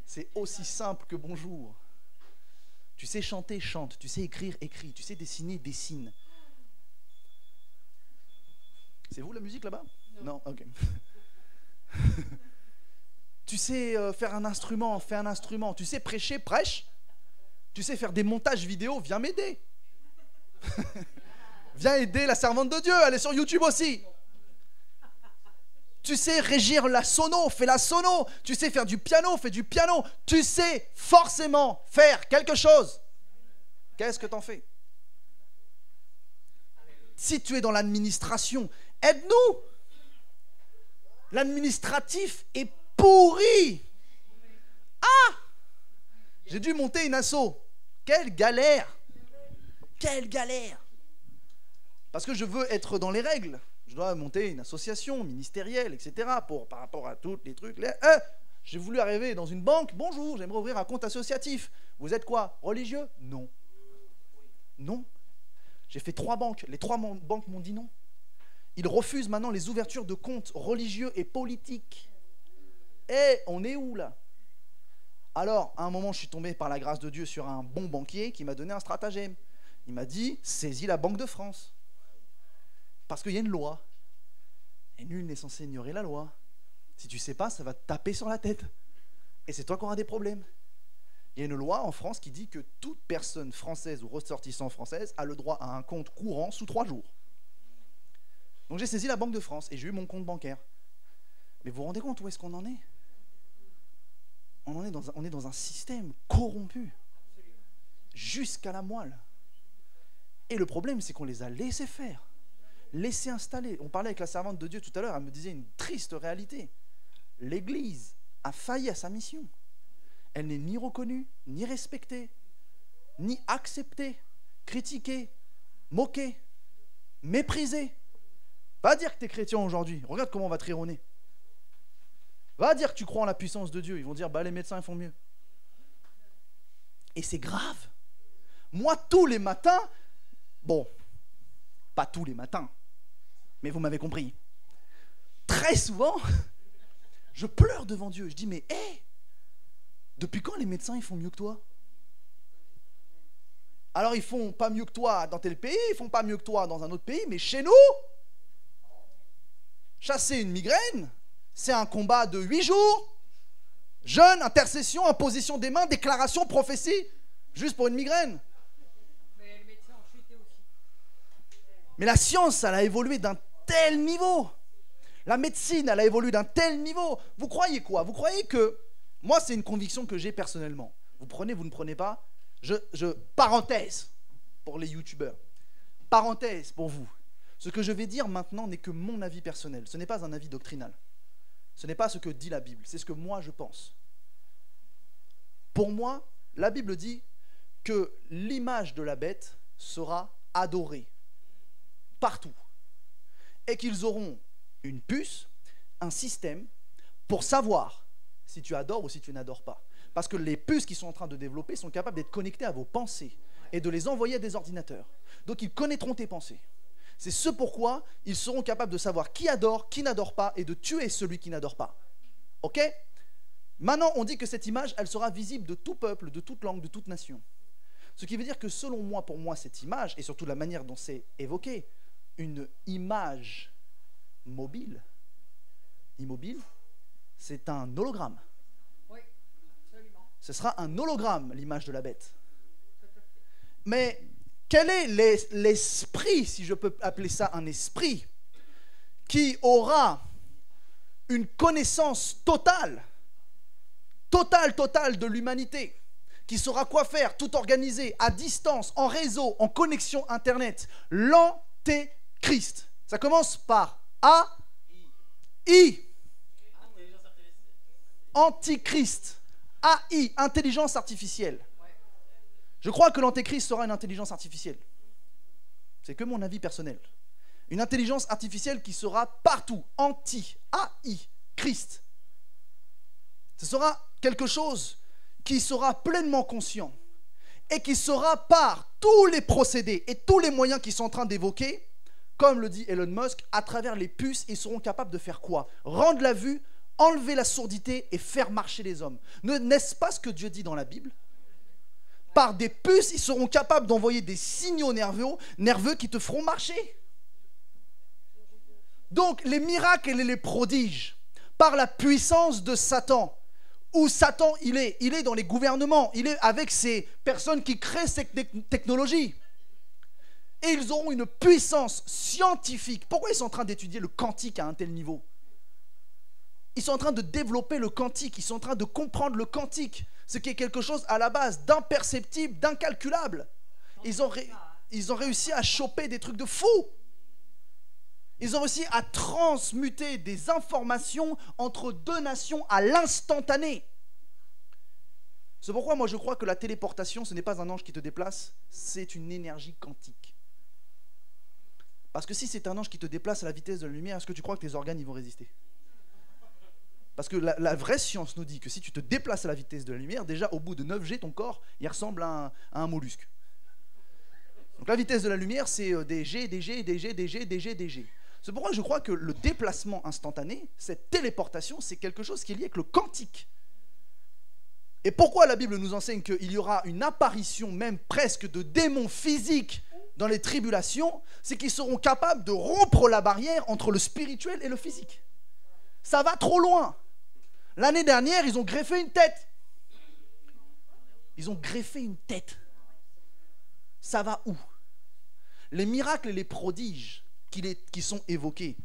C'est aussi simple que bonjour. Tu sais chanter, chante. Tu sais écrire, écris. Tu sais dessiner, dessine. C'est vous la musique là-bas? Non, ok. Tu sais faire un instrument, fais un instrument. Tu sais prêcher, prêche. Tu sais faire des montages vidéo, viens m'aider. Viens aider la servante de Dieu, elle est sur YouTube aussi. Tu sais régir la sono, fais la sono. Tu sais faire du piano, fais du piano. Tu sais forcément faire quelque chose. Qu'est-ce que t'en fais? Si tu es dans l'administration, aide-nous. L'administratif est pourri. Ah! J'ai dû monter une asso. Quelle galère! Quelle galère! Parce que je veux être dans les règles. Je dois monter une association ministérielle, etc. Par rapport à tous les trucs. J'ai voulu arriver dans une banque. Bonjour, j'aimerais ouvrir un compte associatif. Vous êtes quoi? Religieux? Non. Non. J'ai fait 3 banques. Les 3 banques m'ont dit non. Ils refusent maintenant les ouvertures de comptes religieux et politiques. Eh, on est où là? Alors, à un moment, je suis tombé par la grâce de Dieu sur un bon banquier qui m'a donné un stratagème. Il m'a dit, saisis la Banque de France. Parce qu'il y a une loi. Et nul n'est censé ignorer la loi. Si tu ne sais pas, ça va te taper sur la tête. Et c'est toi qui auras des problèmes. Il y a une loi en France qui dit que toute personne française ou ressortissant française a le droit à un compte courant sous 3 jours. Donc j'ai saisi la Banque de France et j'ai eu mon compte bancaire. Mais vous vous rendez compte où est-ce qu'on en est? On est dans un système corrompu jusqu'à la moelle. Et le problème, c'est qu'on les a laissés faire, laissés installer. On parlait avec la servante de Dieu tout à l'heure, elle me disait une triste réalité. L'Église a failli à sa mission. Elle n'est ni reconnue, ni respectée, ni acceptée, critiquée, moquée, méprisée. Va dire que tu es chrétien aujourd'hui, regarde comment on va te rire au nez. Va dire que tu crois en la puissance de Dieu, ils vont dire, bah les médecins ils font mieux. Et c'est grave. Moi, tous les matins, bon, pas tous les matins, mais vous m'avez compris, très souvent, je pleure devant Dieu. Je dis, mais hé, depuis quand les médecins ils font mieux que toi? Alors ils font pas mieux que toi dans tel pays, ils font pas mieux que toi dans un autre pays, mais chez nous, chasser une migraine, c'est un combat de 8 jours. Jeûne, intercession, imposition des mains, déclaration, prophétie, juste pour une migraine. Mais la science, elle a évolué d'un tel niveau. La médecine, elle a évolué d'un tel niveau. Vous croyez quoi? Vous croyez que... Moi, c'est une conviction que j'ai personnellement. Vous prenez, vous ne prenez pas. Parenthèse pour les youtubeurs. Parenthèse pour vous. Ce que je vais dire maintenant n'est que mon avis personnel. Ce n'est pas un avis doctrinal. Ce n'est pas ce que dit la Bible. C'est ce que moi, je pense. Pour moi, la Bible dit que l'image de la bête sera adorée partout. Et qu'ils auront une puce, un système pour savoir si tu adores ou si tu n'adores pas. Parce que les puces qu'ils sont en train de développer sont capables d'être connectées à vos pensées et de les envoyer à des ordinateurs. Donc ils connaîtront tes pensées. C'est ce pourquoi ils seront capables de savoir qui adore, qui n'adore pas et de tuer celui qui n'adore pas. Ok ? Maintenant, on dit que cette image, elle sera visible de tout peuple, de toute langue, de toute nation. Ce qui veut dire que selon moi, pour moi, cette image, et surtout la manière dont c'est évoqué, une image mobile, immobile, c'est un hologramme. Oui, absolument. Ce sera un hologramme, l'image de la bête. Mais quel est l'esprit, si je peux appeler ça un esprit, qui aura une connaissance totale de l'humanité, qui saura quoi faire, tout organiser, à distance, en réseau, en connexion Internet? L'antéchrist. Ça commence par A-I. Antichrist. AI, intelligence artificielle. Je crois que l'antéchrist sera une intelligence artificielle. C'est que mon avis personnel. Une intelligence artificielle qui sera partout. AI, Christ. Ce sera quelque chose qui sera pleinement conscient et qui sera par tous les procédés et tous les moyens qu'ils sont en train d'évoquer, comme le dit Elon Musk, à travers les puces, ils seront capables de faire quoi? Rendre la vue, enlever la sourdité et faire marcher les hommes. N'est-ce pas ce que Dieu dit dans la Bible? Par des puces, ils seront capables d'envoyer des signaux nerveux qui te feront marcher. Donc, les miracles et les prodiges, par la puissance de Satan, où Satan, il est dans les gouvernements, il est avec ces personnes qui créent ces technologies. Et ils auront une puissance scientifique. Pourquoi ils sont en train d'étudier le quantique à un tel niveau? Ils sont en train de développer le quantique, ils sont en train de comprendre le quantique, ce qui est quelque chose à la base d'imperceptible, d'incalculable. Ils ont réussi à choper des trucs de fou. Ils ont réussi à transmuter des informations entre deux nations à l'instantané. C'est pourquoi moi je crois que la téléportation, ce n'est pas un ange qui te déplace, c'est une énergie quantique. Parce que si c'est un ange qui te déplace à la vitesse de la lumière, est-ce que tu crois que tes organes ils vont résister? Parce que la vraie science nous dit que si tu te déplaces à la vitesse de la lumière, déjà au bout de 9G, ton corps, il ressemble à un mollusque. Donc la vitesse de la lumière, c'est des G, des G, des G, des G, des G, des G. C'est pourquoi je crois que le déplacement instantané, cette téléportation, c'est quelque chose qui est lié avec le quantique. Et pourquoi la Bible nous enseigne qu'il y aura une apparition même presque de démons physiques dans les tribulations? C'est qu'ils seront capables de rompre la barrière entre le spirituel et le physique. Ça va trop loin. L'année dernière, ils ont greffé une tête. Ils ont greffé une tête. Ça va où? Les miracles et les prodiges qui sont évoqués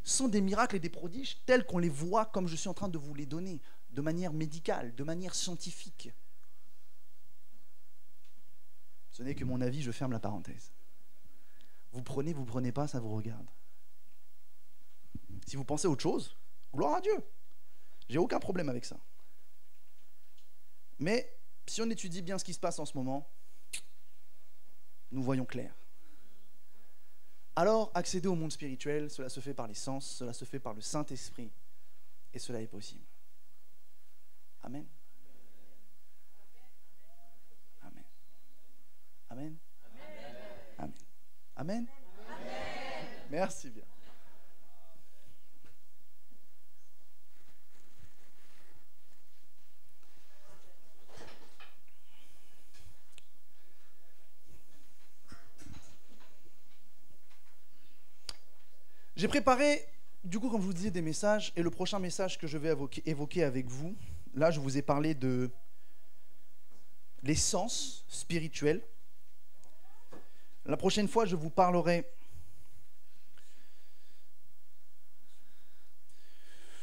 sont des miracles et des prodiges tels qu'on les voit comme je suis en train de vous les donner, de manière médicale, de manière scientifique. Ce n'est que mon avis, je ferme la parenthèse. Vous prenez pas, ça vous regarde. Si vous pensez autre chose, gloire à Dieu. J'ai aucun problème avec ça. Mais si on étudie bien ce qui se passe en ce moment, nous voyons clair. Alors, accéder au monde spirituel, cela se fait par les sens, cela se fait par le Saint-Esprit, et cela est possible. Amen. Amen. Amen. Amen. Amen. Merci bien. J'ai préparé, du coup, comme je vous disais, des messages, et le prochain message que je vais évoquer avec vous, là, je vous ai parlé de l'essence spirituelle. La prochaine fois, je vous parlerai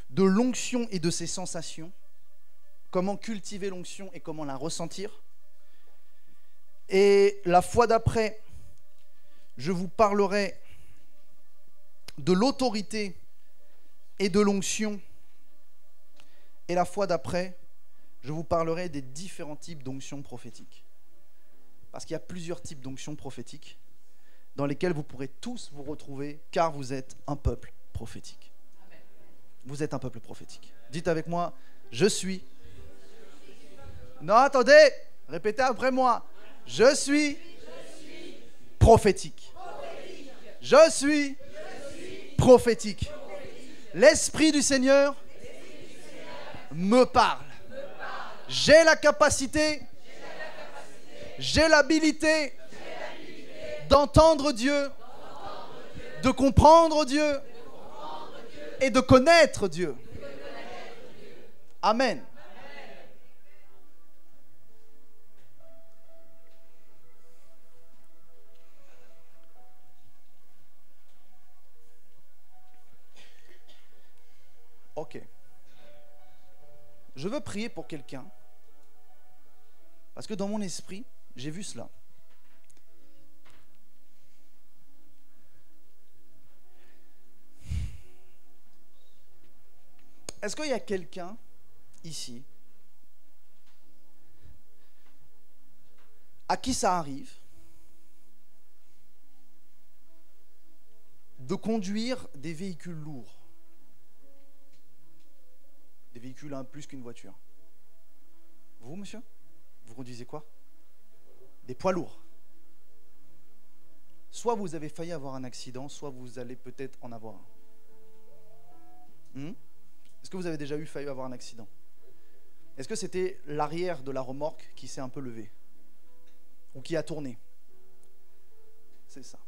de l'onction et de ses sensations, comment cultiver l'onction et comment la ressentir. Et la fois d'après, je vous parlerai de l'autorité et de l'onction. Et la fois d'après, je vous parlerai des différents types d'onctions prophétiques. Parce qu'il y a plusieurs types d'onctions prophétiques dans lesquelles vous pourrez tous vous retrouver, car vous êtes un peuple prophétique. Vous êtes un peuple prophétique. Dites avec moi, je suis. Non, attendez, répétez après moi. Je suis prophétique. Je suis prophétique. L'Esprit du Seigneur me parle. J'ai la capacité, j'ai l'habilité d'entendre Dieu, de comprendre Dieu et de connaître Dieu. Amen. Ok. Je veux prier pour quelqu'un. Parce que dans mon esprit, j'ai vu cela. Est-ce qu'il y a quelqu'un ici à qui ça arrive de conduire des véhicules lourds? Des véhicules plus qu'une voiture. Vous, monsieur? Vous conduisez quoi? Des poids lourds. Soit vous avez failli avoir un accident, soit vous allez peut-être en avoir un. Est-ce que vous avez déjà failli avoir un accident? Est-ce que c'était l'arrière de la remorque qui s'est un peu levé? Ou qui a tourné? C'est ça.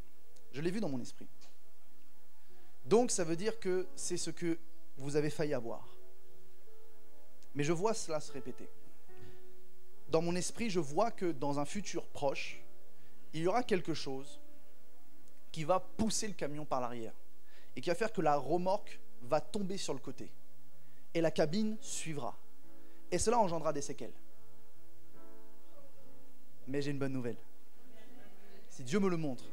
Je l'ai vu dans mon esprit. Donc ça veut dire que c'est ce que vous avez failli avoir. Mais je vois cela se répéter. Dans mon esprit, je vois que dans un futur proche, il y aura quelque chose qui va pousser le camion par l'arrière et qui va faire que la remorque va tomber sur le côté et la cabine suivra. Et cela engendrera des séquelles. Mais j'ai une bonne nouvelle. Si Dieu me le montre,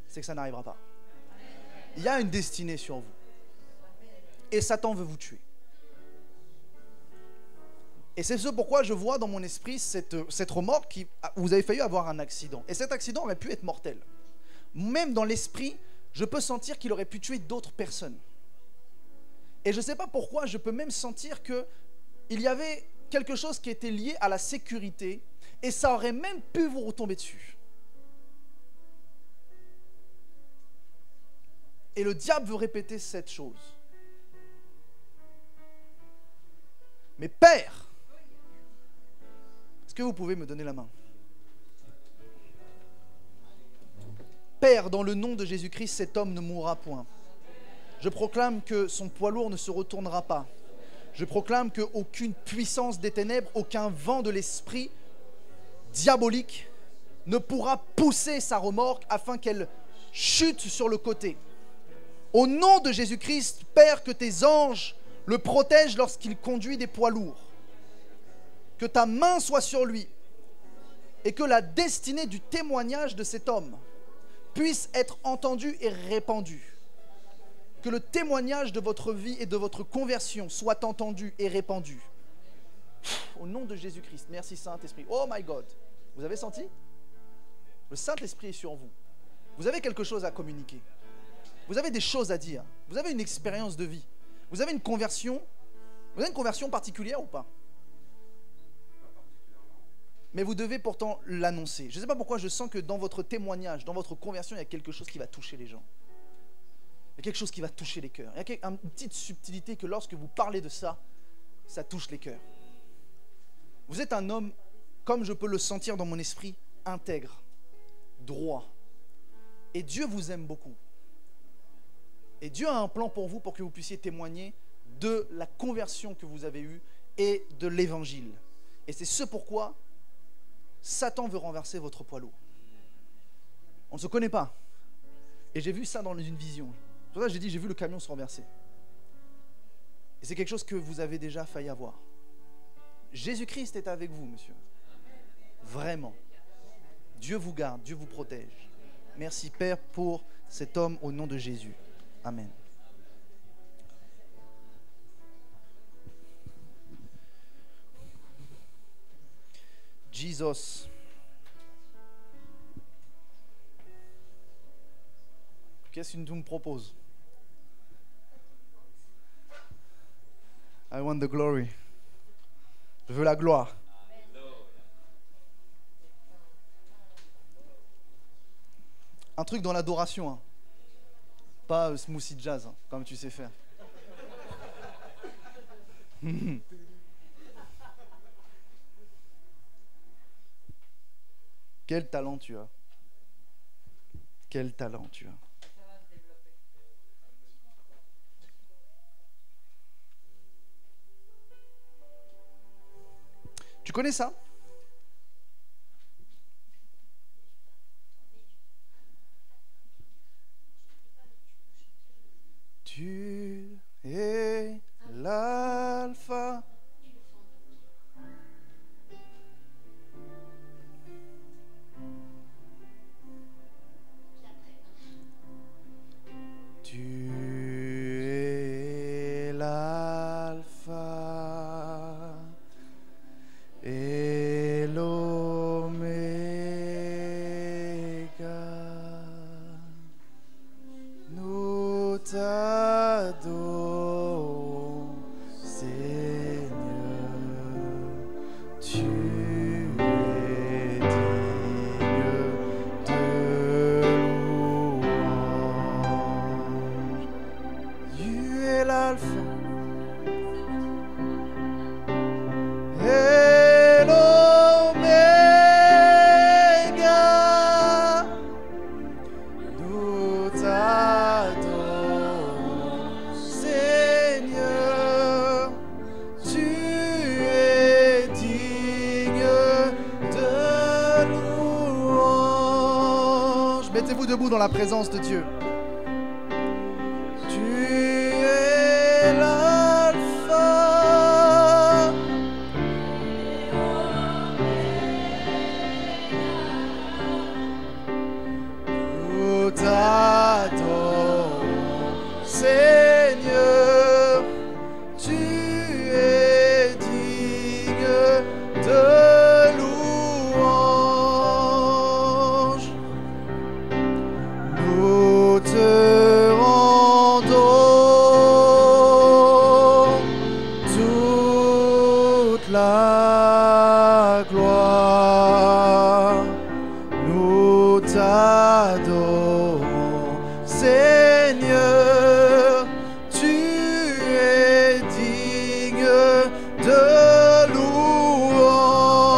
c'est que ça n'arrivera pas. Il y a une destinée sur vous. Et Satan veut vous tuer. Et c'est ce pourquoi je vois dans mon esprit cette remorque qui, vous avez failli avoir un accident. Et cet accident aurait pu être mortel. Même dans l'esprit, je peux sentir qu'il aurait pu tuer d'autres personnes. Et je ne sais pas pourquoi, je peux même sentir qu'il y avait quelque chose qui était lié à la sécurité et ça aurait même pu vous retomber dessus. Et le diable veut répéter cette chose. Mais Père, est-ce que vous pouvez me donner la main? Père, dans le nom de Jésus-Christ, cet homme ne mourra point. Je proclame que son poids lourd ne se retournera pas. Je proclame qu'aucune puissance des ténèbres, aucun vent de l'esprit diabolique ne pourra pousser sa remorque afin qu'elle chute sur le côté. Au nom de Jésus-Christ, Père, que tes anges le protègent lorsqu'il conduit des poids lourds. Que ta main soit sur lui et que la destinée du témoignage de cet homme puisse être entendue et répandue. Que le témoignage de votre vie et de votre conversion soit entendu et répandu. Au nom de Jésus-Christ, merci Saint-Esprit. Oh my God, vous avez senti? Le Saint-Esprit est sur vous. Vous avez quelque chose à communiquer. Vous avez des choses à dire. Vous avez une expérience de vie. Vous avez une conversion. Vous avez une conversion particulière ou pas? Mais vous devez pourtant l'annoncer. Je ne sais pas pourquoi je sens que dans votre témoignage, dans votre conversion, il y a quelque chose qui va toucher les gens. Il y a quelque chose qui va toucher les cœurs. Il y a une petite subtilité que lorsque vous parlez de ça, ça touche les cœurs. Vous êtes un homme, comme je peux le sentir dans mon esprit, intègre, droit. Et Dieu vous aime beaucoup. Et Dieu a un plan pour vous pour que vous puissiez témoigner de la conversion que vous avez eue et de l'évangile. Et c'est ce pourquoi Satan veut renverser votre poids lourd. On ne se connaît pas. Et j'ai vu ça dans une vision. C'est pour ça que j'ai dit, j'ai vu le camion se renverser. Et c'est quelque chose que vous avez déjà failli avoir. Jésus-Christ est avec vous, monsieur. Vraiment. Dieu vous garde, Dieu vous protège. Merci, Père, pour cet homme au nom de Jésus. Amen. Jesus. Qu'est-ce que tu me proposes? I want the glory. Je veux la gloire. Un truc dans l'adoration, hein. Pas smoothie jazz, hein, comme tu sais faire. Quel talent tu as. Quel talent tu as. Tu connais ça? Tu es l'alpha. Tu es l'alpha et l'oméga. Nous t'adorons, Seigneur. Tu es digne de louange. Tu es l'alpha et l'oméga. Nous t'adorons, Seigneur. Tu es digne de louange. Mettez-vous debout dans la présence de Dieu. Tu es l'alpha. Nous t'adorons, Seigneur. Tu es digne de louange. Nous te rendons toute la gloire. Nous t'adorons, Seigneur. Tu es digne de louange.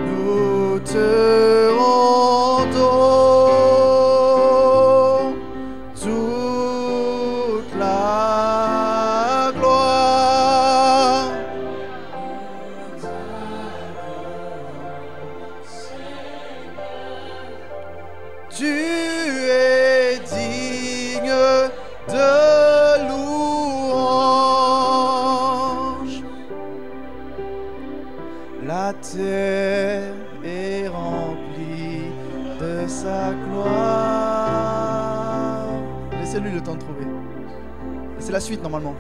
Nous te rendons toute la gloire. Tu es digne de louange. La terre est remplie de sa gloire. Laissez-lui le temps de trouver. C'est la suite normalement.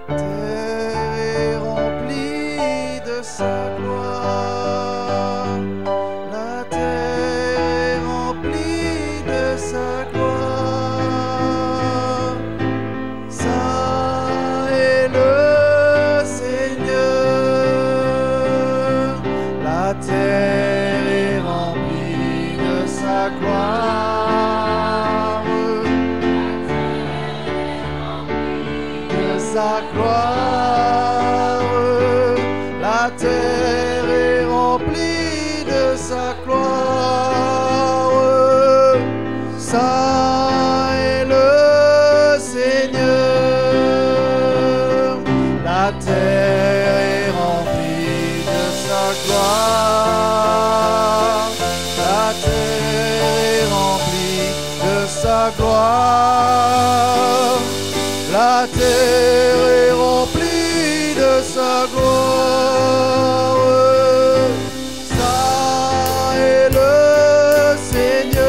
Terre est remplie de sa gloire. La terre est remplie de sa gloire. Saint est le Seigneur. La terre est remplie de sa gloire. De sa gloire. La terre est remplie de sa gloire. Saint est le Seigneur. La terre est remplie de sa gloire. La terre est remplie de sa gloire. La terre est remplie de sa gloire. Saint est le Seigneur.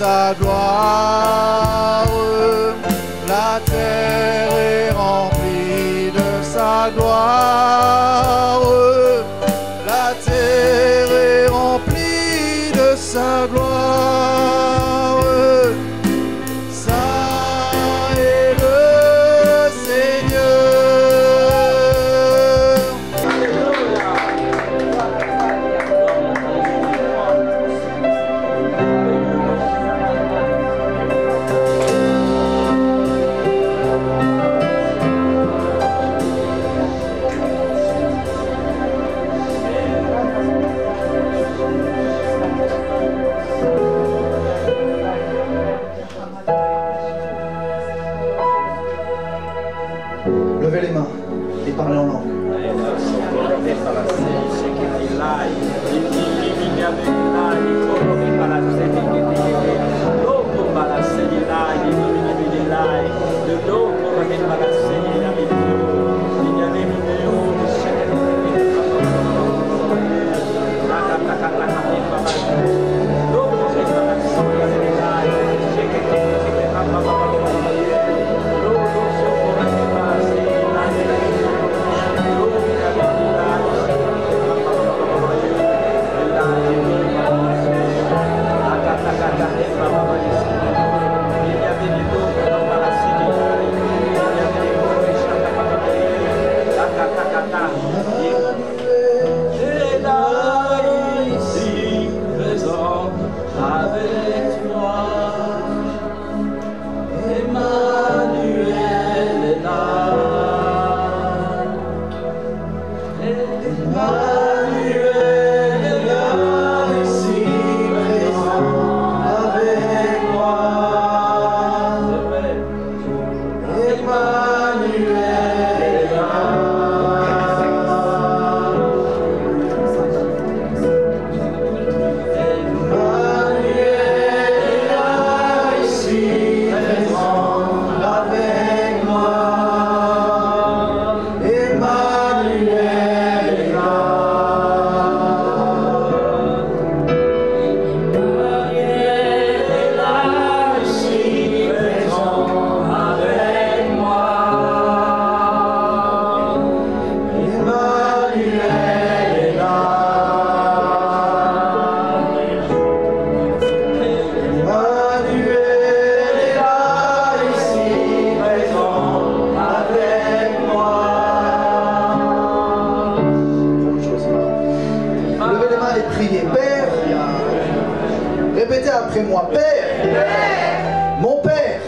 sa gloire. La terre est remplie de sa gloire. La terre est remplie de sa gloire. Saint est le Seigneur. Levez les mains et parlez en langue. Répétez après moi. Père, mon Père,